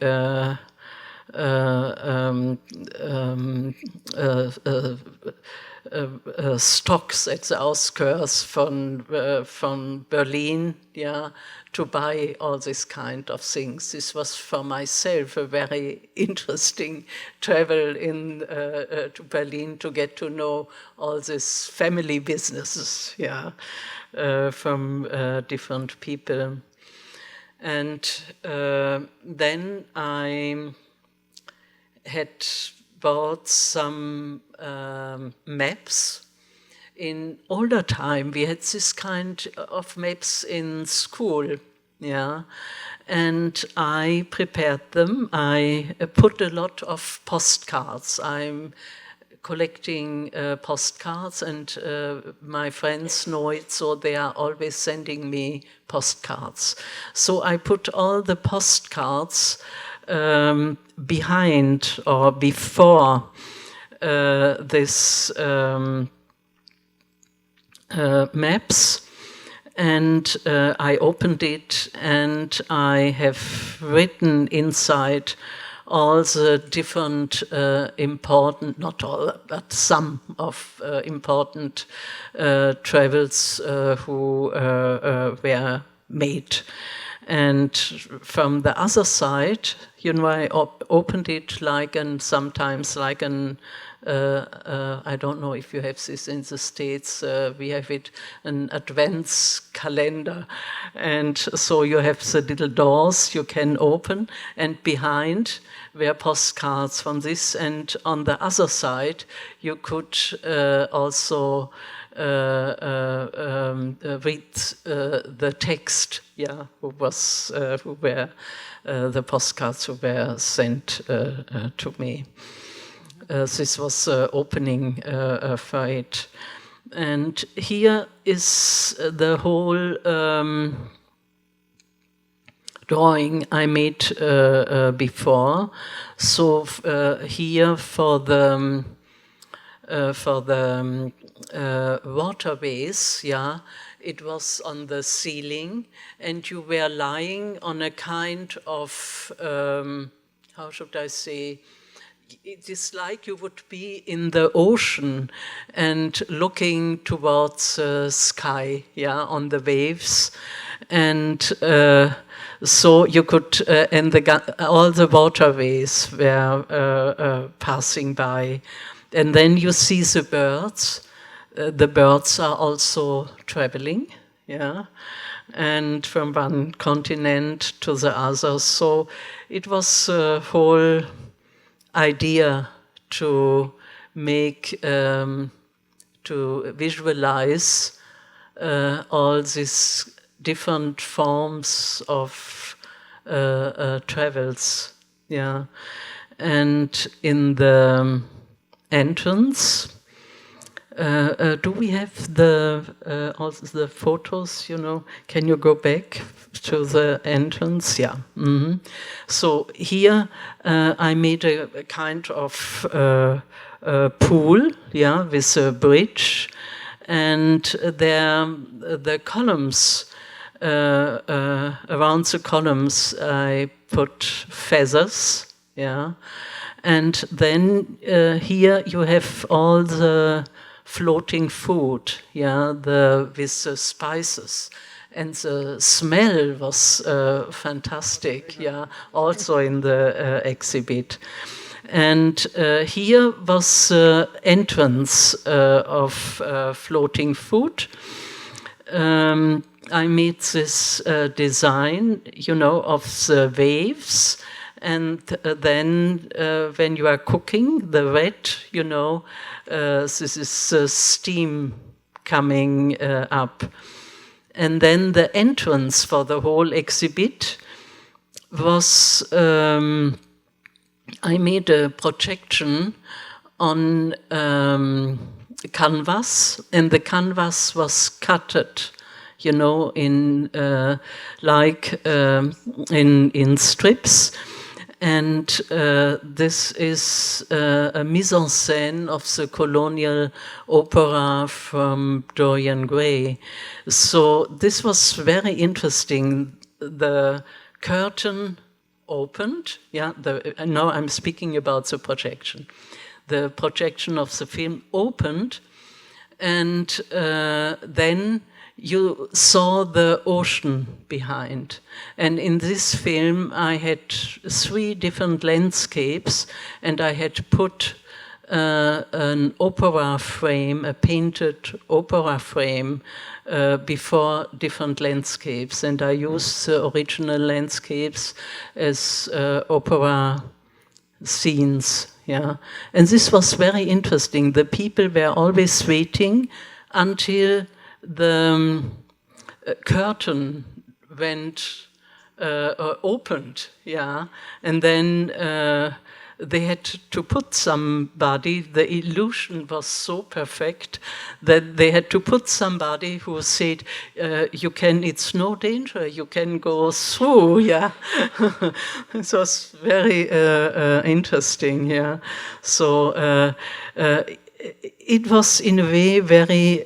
stocks at the outskirts from Berlin, yeah, to buy all this kind of things. This was for myself a very interesting travel to Berlin to get to know all these family businesses, yeah, from different people. And then I had bought some maps. In older time, we had this kind of maps in school, yeah, and I prepared them. I put a lot of postcards. I'm collecting postcards, and my friends know it, so they are always sending me postcards. So I put all the postcards behind or before this maps, and I opened it, and I have written inside all the different important, not all, but some of important travels who were made. And from the other side, you know, I opened it like sometimes like I don't know if you have this in the States, we have it, an advents calendar. And so you have the little doors you can open, and behind were postcards from this. And on the other side, you could also read the text, yeah, who were the postcards who were sent to me. This was opening for it. And here is the whole drawing I made before. So here for the waterways, yeah, it was on the ceiling, and you were lying on a kind of, how should I say, it is like you would be in the ocean and looking towards the sky, yeah, on the waves. And so you could, and all the waterways were passing by. And then you see the birds. The birds are also traveling, yeah, and from one continent to the other. So it was a whole idea to make, to visualize all these different forms of travels, yeah. And in the entrance, do we have the photos, you know? Can you go back to the entrance? Yeah. Mm-hmm. So here I made a kind of pool, yeah, with a bridge. And there, the columns, around the columns, I put feathers, yeah. And then here you have all the floating food, yeah, with the spices. And the smell was fantastic, yeah, also in the exhibit. And here was the entrance of floating food. I made this design, you know, of the waves. And then when you are cooking, the red, you know, this is steam coming up. And then the entrance for the whole exhibit was, I made a projection on canvas, and the canvas was cutted, you know, in in strips. And this is a mise en scène of the colonial opera from Dorian Gray. So this was very interesting. The curtain opened, yeah, now I'm speaking about the projection. The projection of the film opened, and then you saw the ocean behind. And in this film, I had 3 different landscapes, and I had put an opera frame, a painted opera frame, before different landscapes. And I used the original landscapes as opera scenes, yeah. And this was very interesting. The people were always waiting until the curtain went opened, yeah, and then they had to put somebody. The illusion was so perfect that they had to put somebody who said, "You can. It's no danger. You can go through." Yeah, it was very interesting. Yeah, so. It was in a way very,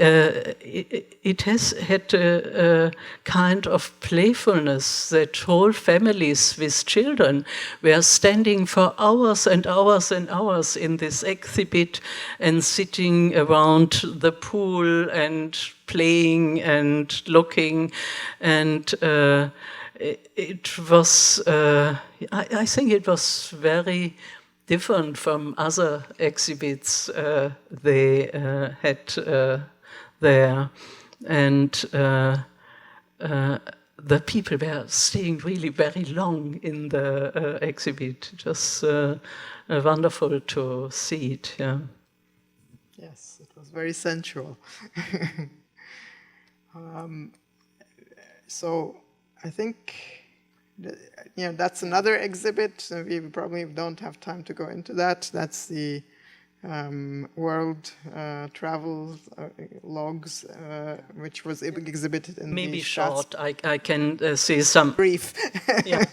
it has had a kind of playfulness that whole families with children were standing for hours and hours and hours in this exhibit and sitting around the pool and playing and looking. And it was, I think it was very different from other exhibits they had there. And the people were staying really very long in the exhibit. It was wonderful to see it. Yeah. Yes, it was very sensual. So I think that's another exhibit. We probably don't have time to go into that. That's the world travel logs, which was exhibited in maybe the short. I can say some brief. Yeah,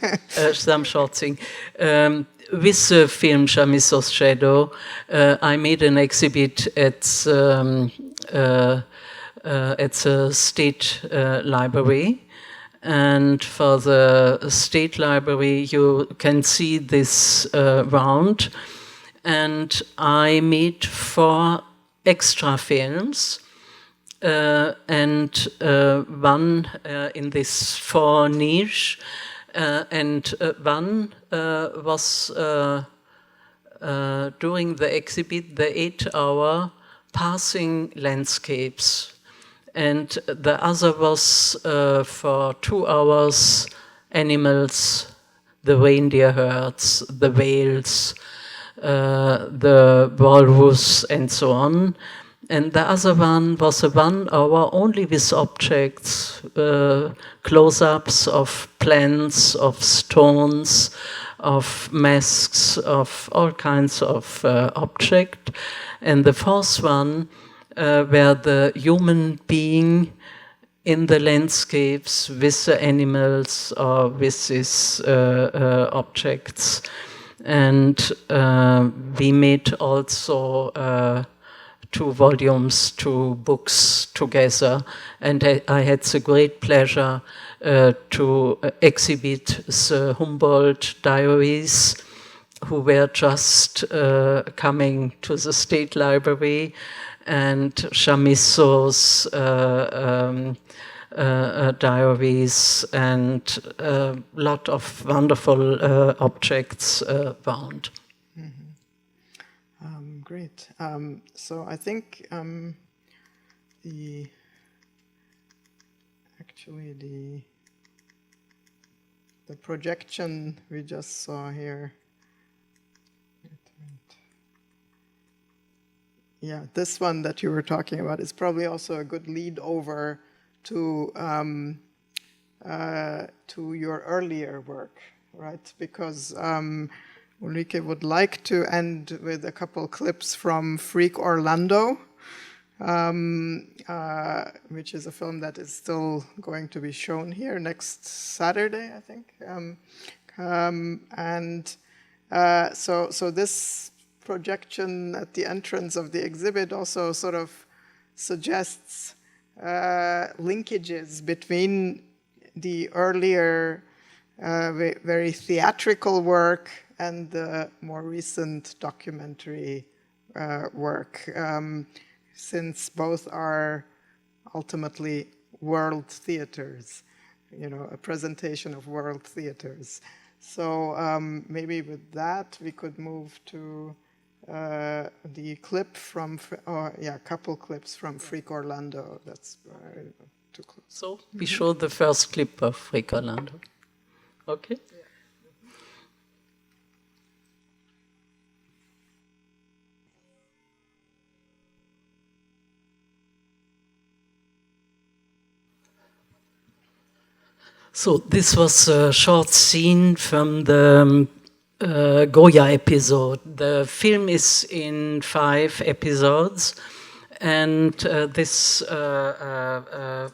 some short thing. With the film Chamisso's Shadow, I made an exhibit at the State Library. And for the State Library, you can see this round. And I made 4 extra films, and one in this 4 niche, and one was during the exhibit, the 8-hour passing landscapes, and the other was for 2 hours animals, the reindeer herds, the whales, the walrus, and so on. And the other one was a 1 hour only with objects, close-ups of plants, of stones, of masks, of all kinds of objects. And the 4th one, where the human being in the landscapes with the animals or with these objects. And we made also 2 volumes, 2 books together, and I had the great pleasure to exhibit the Humboldt diaries, who were just coming to the State Library, and Chamisso's diaries, and a lot of wonderful objects found. Great. So I think the projection we just saw here. Yeah, this one that you were talking about is probably also a good lead over to your earlier work, right? Because Ulrike would like to end with a couple clips from Freak Orlando, which is a film that is still going to be shown here next Saturday, I think. So this projection at the entrance of the exhibit also sort of suggests linkages between the earlier very theatrical work and the more recent documentary work, since both are ultimately world theaters, a presentation of world theaters. So maybe with that we could move to the clip from, couple clips from Freak Orlando. That's too close. So we show the first clip of Freak Orlando. Okay. So this was a short scene from the Goya episode. The film is in 5 episodes, and there's a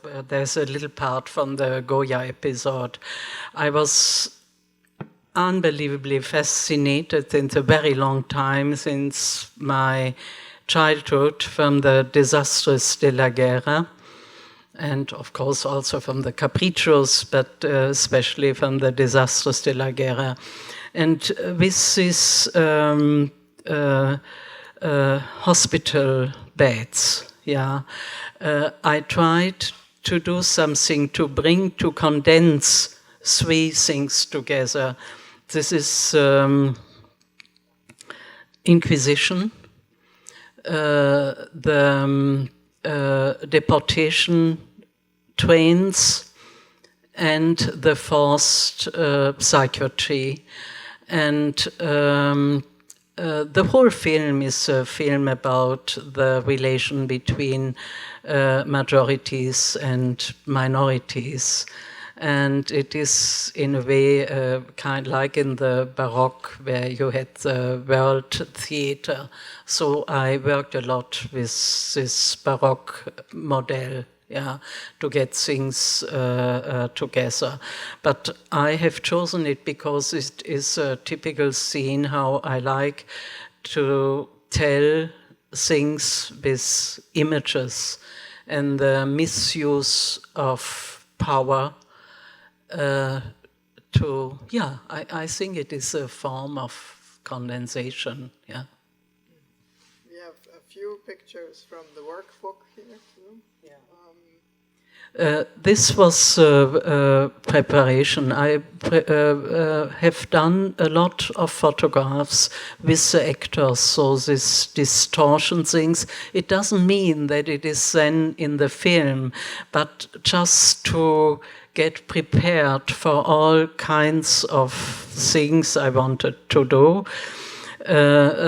little part from the Goya episode. I was unbelievably fascinated since a very long time, since my childhood, from the Desastres de la Guerra, and of course also from the Capriccios, but especially from the Desastres de la Guerra. And with these hospital beds, I tried to do something to condense 3 things together. This is Inquisition, the deportation trains, and the forced psychiatry. And the whole film is a film about the relation between majorities and minorities. And it is, in a way, kind of like in the Baroque, where you had the world theater. So I worked a lot with this Baroque model, to get things together. But I have chosen it because it is a typical scene how I like to tell things with images, and the misuse of power. I think it is a form of condensation, few pictures from the workbook here too. Yeah. This was preparation. I have done a lot of photographs with the actors, so this distortion things. It doesn't mean that it is then in the film, but just to get prepared for all kinds of things I wanted to do.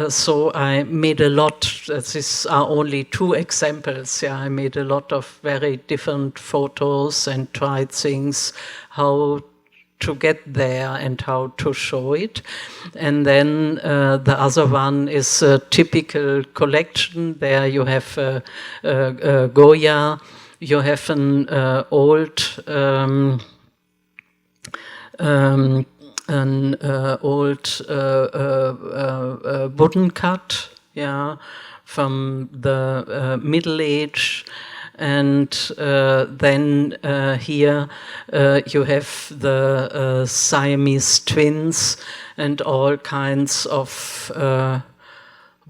So I made a lot, these are only two examples, yeah, I made a lot of very different photos and tried things, how to get there and how to show it. And then the other one is a typical collection. There you have Goya, you have an old wooden cut, yeah, from the Middle Age, and then here you have the Siamese twins and all kinds of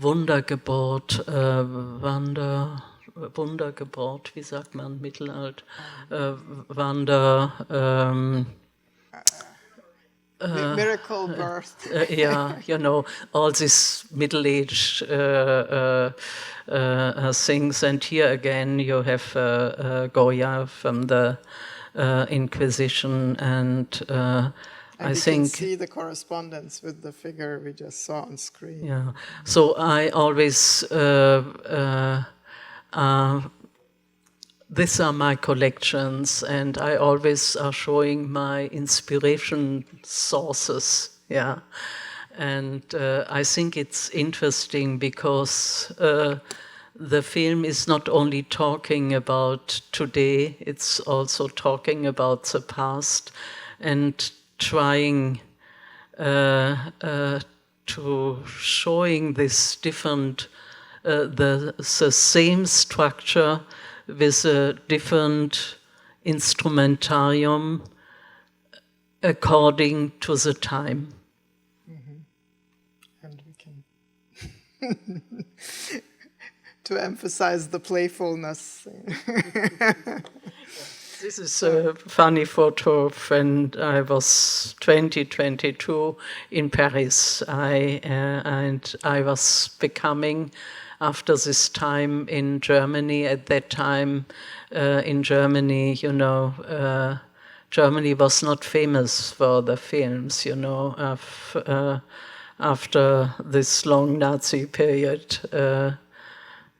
Wundergeburt, Wundergeburt, wie sagt man, Mittelalt, miracle birth. Yeah, you know, all these Middle Age things. And here again you have Goya from the Inquisition, and I think you can see the correspondence with the figure we just saw on screen. Yeah, so I always these are my collections, and I always are showing my inspiration sources, yeah. And I think it's interesting because the film is not only talking about today, it's also talking about the past and trying to showing this different, the same structure with a different instrumentarium according to the time. Mm-hmm. And we can to emphasize the playfulness. This is a funny photo when I was 22 in Paris. And I was becoming, after this time in Germany, at that time in Germany, you know, Germany was not famous for the films, you know, after this long Nazi period.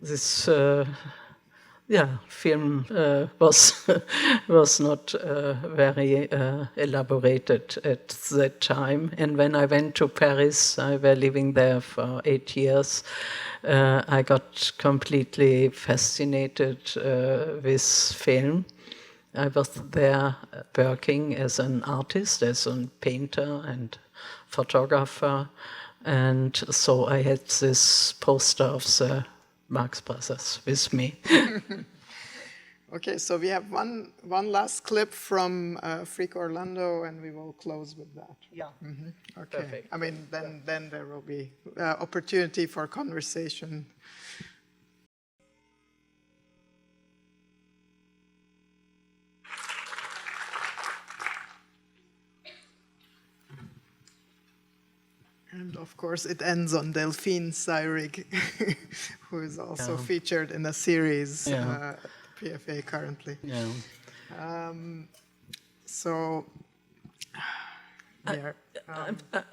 This film was not very elaborated at that time. And when I went to Paris, I was living there for 8 years. I got completely fascinated with film. I was there working as an artist, as a painter and photographer, and so I had this poster of the Marx Brothers with me. Okay, so we have one last clip from Freak Orlando, and we will close with that. Yeah. Mm-hmm. Okay. Perfect. I mean, then there will be opportunity for conversation. And of course, it ends on Delphine Seyrig, who is also featured in a series at PFA currently. Yeah.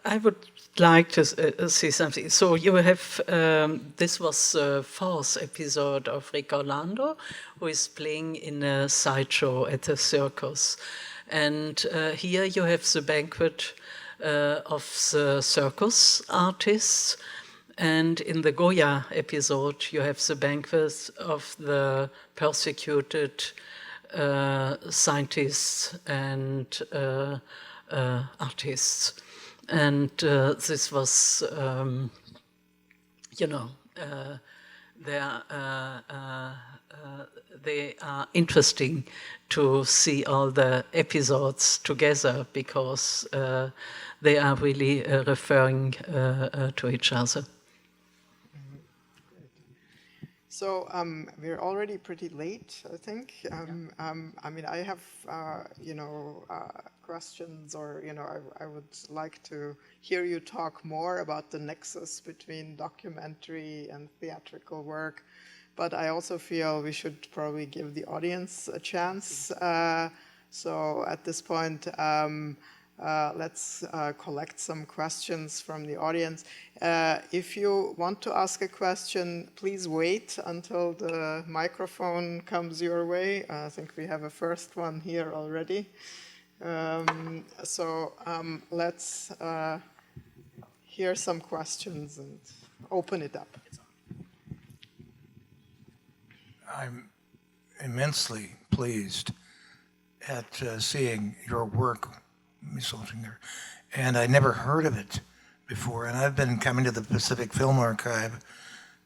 I would like to say something. So you have, this was the fourth episode of Rick Orlando, who is playing in a sideshow at the circus. And here you have the banquet of the circus artists, and in the Goya episode you have the banquet of the persecuted scientists and artists. And this was, you know, they are interesting to see all the episodes together because they are really referring to each other. So we're already pretty late, I think. I mean, I have, questions, or I would like to hear you talk more about the nexus between documentary and theatrical work. But I also feel we should probably give the audience a chance. So at this point, let's collect some questions from the audience. If you want to ask a question, please wait until the microphone comes your way. I think we have a first one here already. Let's hear some questions and open it up. I'm immensely pleased at seeing your work, Ms. Ottinger, and I never heard of it before. And I've been coming to the Pacific Film Archive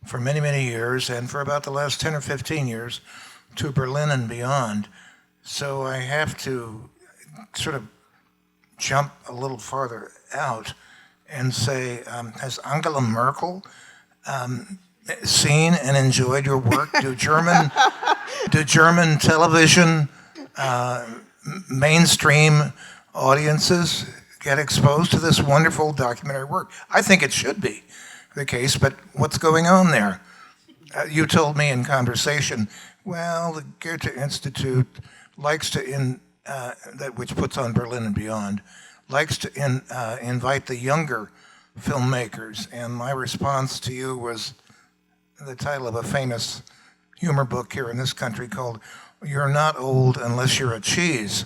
for many, many years, and for about the last 10 or 15 years to Berlin and beyond. So I have to sort of jump a little farther out and say, has Angela Merkel seen and enjoyed your work? Do German television mainstream audiences get exposed to this wonderful documentary work? I think it should be the case, but what's going on there? You told me in conversation, well, the Goethe Institute likes to, which puts on Berlin and beyond, likes to invite the younger filmmakers, and my response to you was the title of a famous humor book here in this country called "You're Not Old Unless You're a Cheese."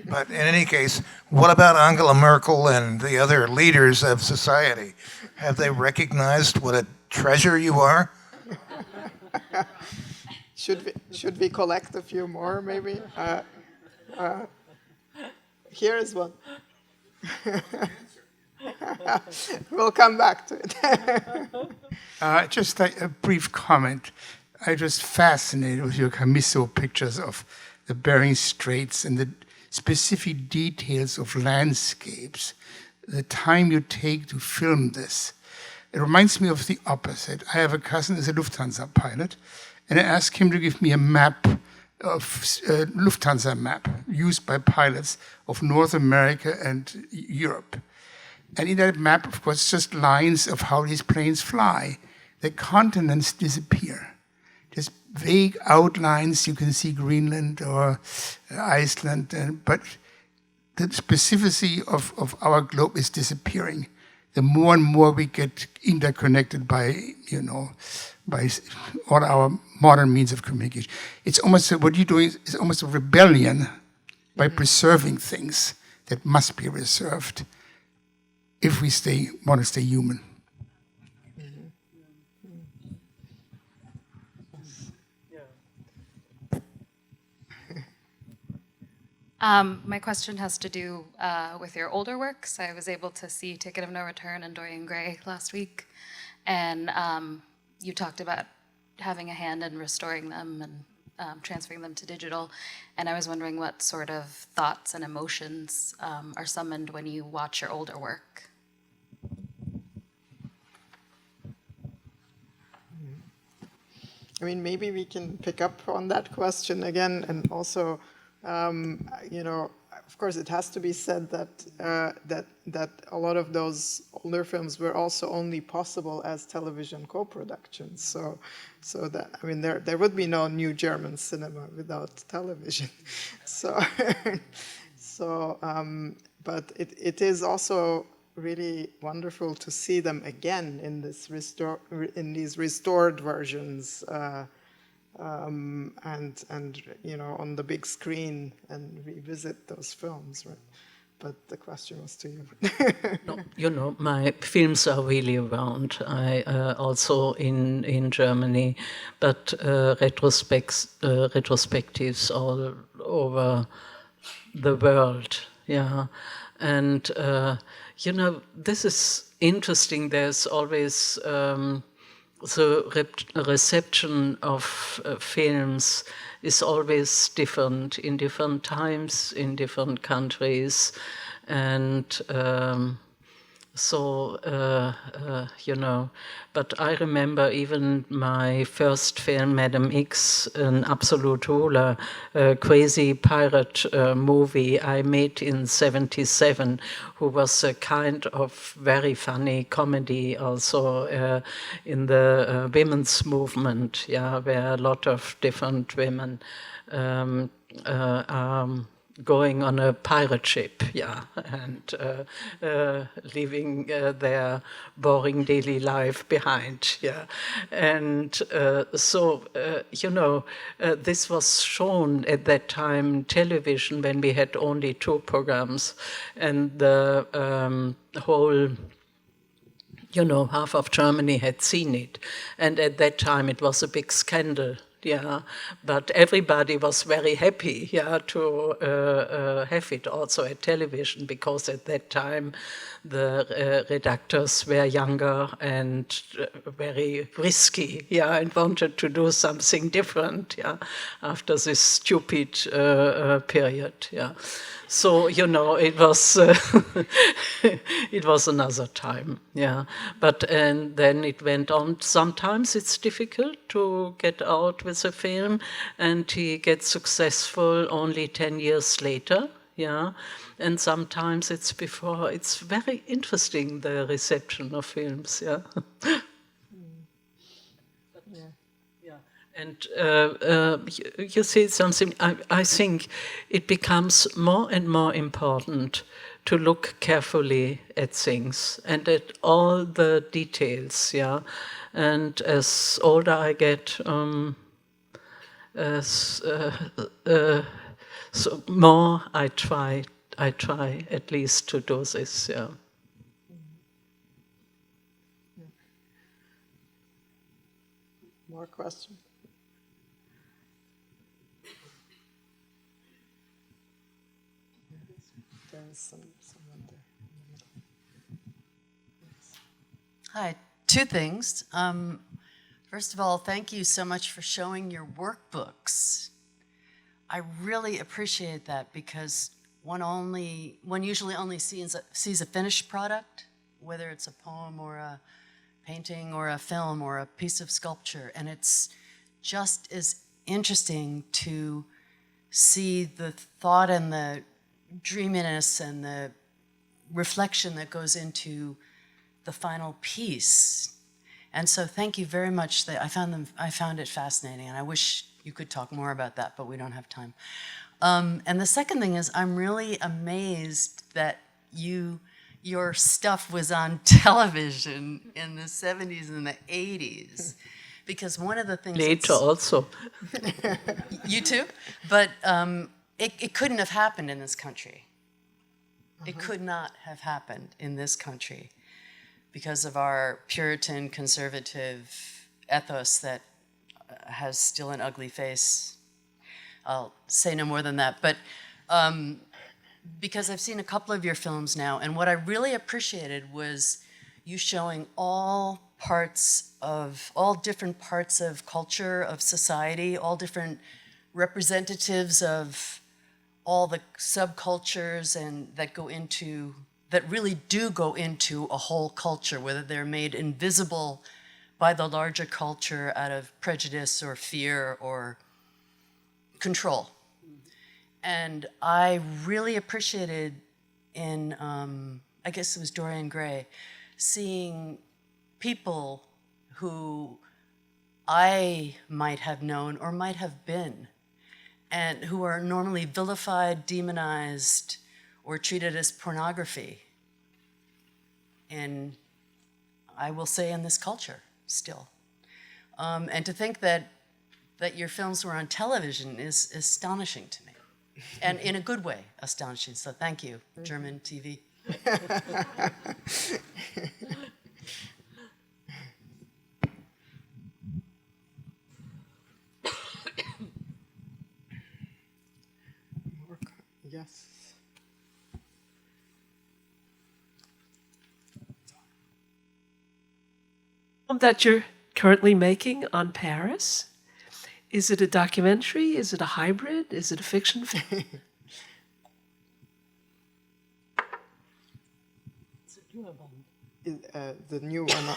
But in any case, what about Angela Merkel and the other leaders of society? Have they recognized what a treasure you are? Should we collect a few more, maybe? Here is one. We'll come back to it. Just a brief comment. I'm just fascinated with your Chamisso pictures of the Bering Straits and the specific details of landscapes, the time you take to film this. It reminds me of the opposite. I have a cousin who's a Lufthansa pilot, and I asked him to give me a map of Lufthansa map used by pilots of North America and Europe. And in that map, of course, just lines of how these planes fly. The continents disappear. Just vague outlines. You can see Greenland or Iceland, but the specificity of our globe is disappearing. The more and more we get interconnected by all our modern means of communication. It's almost, what you're doing is almost a rebellion by preserving things that must be reserved if we want to stay human. My question has to do with your older works. I was able to see Ticket of No Return and Dorian Gray last week, and you talked about having a hand in restoring them and transferring them to digital, and I was wondering what sort of thoughts and emotions are summoned when you watch your older work. I mean, maybe we can pick up on that question again, and also, of course, it has to be said that a lot of those older films were also only possible as television co-productions. So that, I mean, there would be no new German cinema without television. But it is also really wonderful to see them again in these restored versions, and on the big screen, and revisit those films, right? But the question was to you. No, my films are really around. I also in Germany, but retrospectives all over the world. Yeah, and this is interesting. There's always the reception of films is always different in different times, in different countries. And So, but I remember even my first film, Madam X, an absolute ruler, a crazy pirate movie I made in '77, who was a kind of very funny comedy also in the women's movement, where a lot of different women going on a pirate ship, and leaving their boring daily life behind, and this was shown at that time television when we had only 2 programs, and the whole half of Germany had seen it, and at that time it was a big scandal. But everybody was very happy, to have it also at television, because at that time the redactors were younger and very risky, and wanted to do something different, after this stupid period, So, it was it was another time, But and then it went on. Sometimes it's difficult to get out with a film, and he gets successful only 10 years later, And sometimes it's before. It's very interesting, the reception of films, And you see something, I think it becomes more and more important to look carefully at things and at all the details, And as older I get, so more I try at least to do this, More questions? There's someone there. Hi, 2 things. First of all, thank you so much for showing your workbooks. I really appreciate that, because one usually only sees a finished product, whether it's a poem or a painting or a film or a piece of sculpture, and it's just as interesting to see the thought and the dreaminess and the reflection that goes into the final piece. And so thank you very much. I found it fascinating, and I wish you could talk more about that, but we don't have time. And the second thing is, I'm really amazed that your stuff was on television in the 70s and the 80s, because one of the things later also. You too? But it couldn't have happened in this country. It could not have happened in this country because of our Puritan conservative ethos that has still an ugly face. I'll say no more than that. But because I've seen a couple of your films now, and what I really appreciated was you showing all different parts of culture, of society, all different representatives of all the subcultures and that really do go into a whole culture, whether they're made invisible by the larger culture out of prejudice or fear or control. And I really appreciated in, I guess it was Dorian Gray, seeing people who I might have known or might have been, and who are normally vilified, demonized, or treated as pornography. And I will say in this culture still. And to think that your films were on television is astonishing to me. And in a good way, astonishing. So thank you, German TV. Yes. That you're currently making on Paris? Is it a documentary? Is it a hybrid? Is it a fiction film? The new one on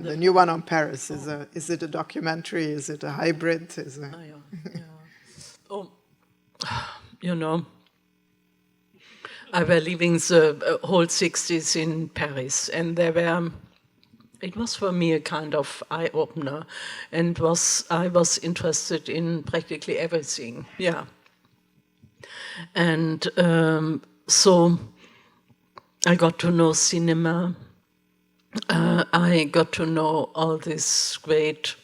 the new one on Paris is it a documentary? Is it a hybrid? Oh, you know, I was living the whole 60s in Paris, and it was for me a kind of eye-opener, and I was interested in practically everything, yeah. And so I got to know cinema, I got to know all these great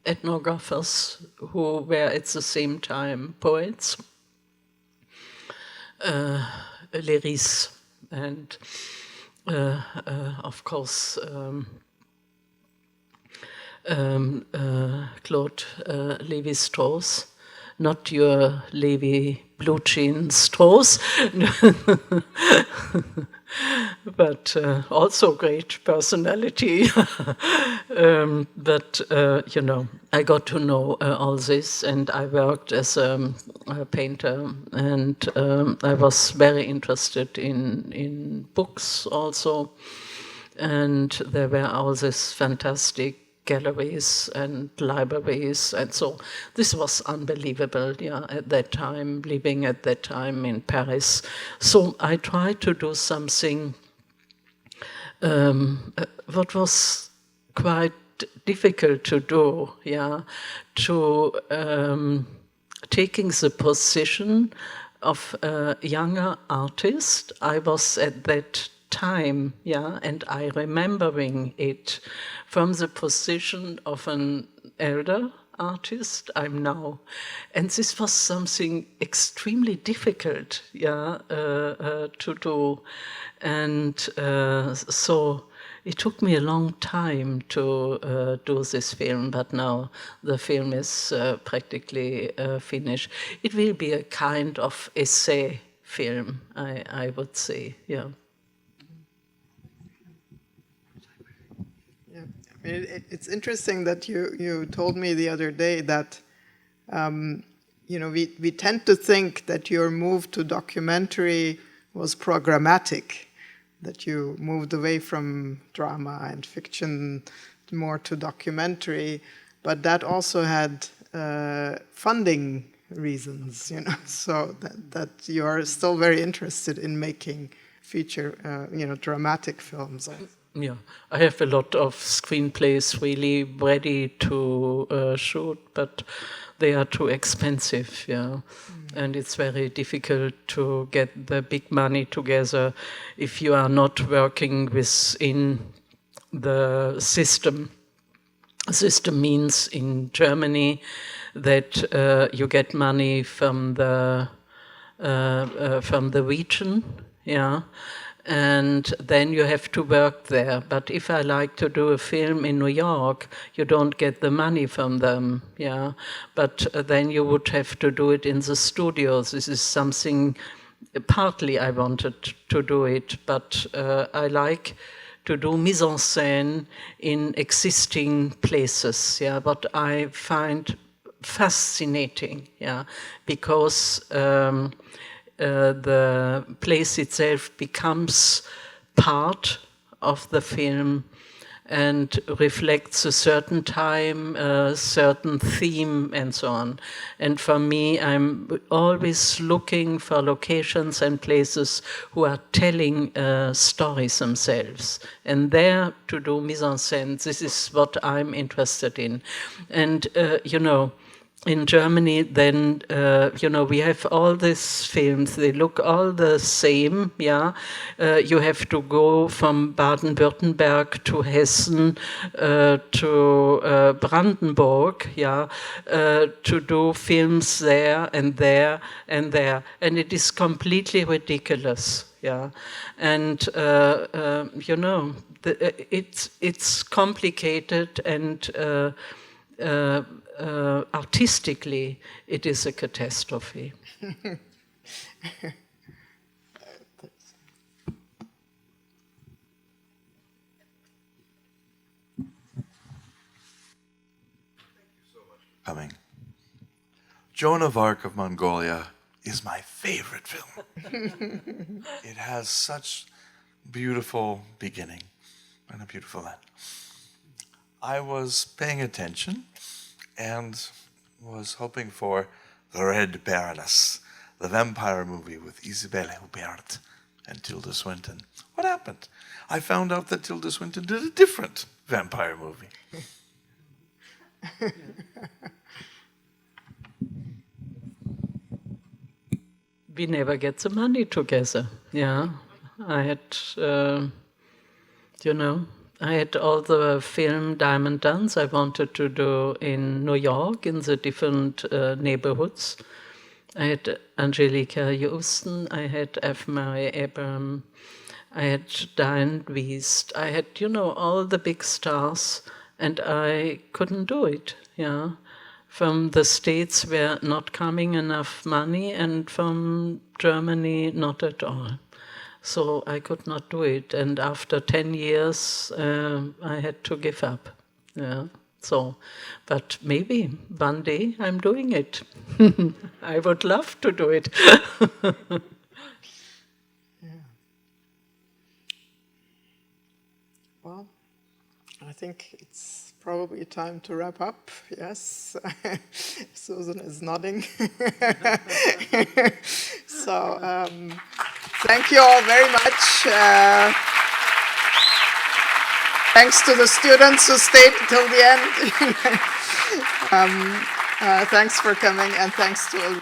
ethnographers who were at the same time poets, Léris, and of course Claude Lévi-Strauss, not your Levi Blue Jean Strauss, but also great personality. But you know, I got to know all this, and I worked as a painter, and I was very interested in books also, and there were all these fantastic galleries and libraries, and so this was unbelievable, yeah, at that time, living at that time in Paris. So I tried to do something what was quite difficult to do, yeah, to taking the position of a younger artist. I was at that time, yeah, and I remembering it from the position of an elder artist I'm now, and this was something extremely difficult, yeah, to do, and so it took me a long time to do this film, but now the film is practically finished. It will be a kind of essay film, I would say, yeah. It's interesting that you told me the other day that you know, we tend to think that your move to documentary was programmatic, that you moved away from drama and fiction more to documentary, but that also had funding reasons, you know, so that you are still very interested in making feature, you know, dramatic films. Yeah, I have a lot of screenplays really ready to shoot, but they are too expensive, yeah. And it's very difficult to get the big money together if you are not working within the system. System means in Germany that you get money from the region, yeah. And then you have to work there. But if I like to do a film in New York, you don't get the money from them, yeah. But then you would have to do it in the studios. This is something, partly I wanted to do it, but I like to do mise en scène in existing places, yeah. What I find fascinating, yeah, because the place itself becomes part of the film and reflects a certain time, a certain theme, and so on. And for me, I'm always looking for locations and places who are telling stories themselves. And there, to do mise en scène, this is what I'm interested in. And, you know, in Germany, then, you know, we have all these films, they look all the same, yeah. You have to go from Baden-Württemberg to Hessen, to Brandenburg, yeah, to do films there and there and there. And it is completely ridiculous, yeah. And, you know, it's complicated, and artistically, it is a catastrophe. Coming. Joan of Arc of Mongolia is my favorite film. It has such beautiful beginning and a beautiful end. I was paying attention and was hoping for The Red Baroness, the vampire movie with Isabelle Huppert and Tilda Swinton. What happened? I found out that Tilda Swinton did a different vampire movie. We never get the money together. Yeah, I had, I had all the film Diamond Dance I wanted to do in New York, in the different neighborhoods. I had Angelica Houston, I had F. Murray Abraham, I had Diane Wiest, I had, all the big stars, and I couldn't do it, yeah. From the States were not coming enough money, and from Germany not at all. So I could not do it, and after 10 years I had to give up, yeah. So, but maybe one day I'm doing it. I would love to do it. Yeah. Well, I think it's probably time to wrap up. Yes, Susan is nodding. So, thank you all very much. Thanks to the students who stayed till the end. Thanks for coming, and thanks to...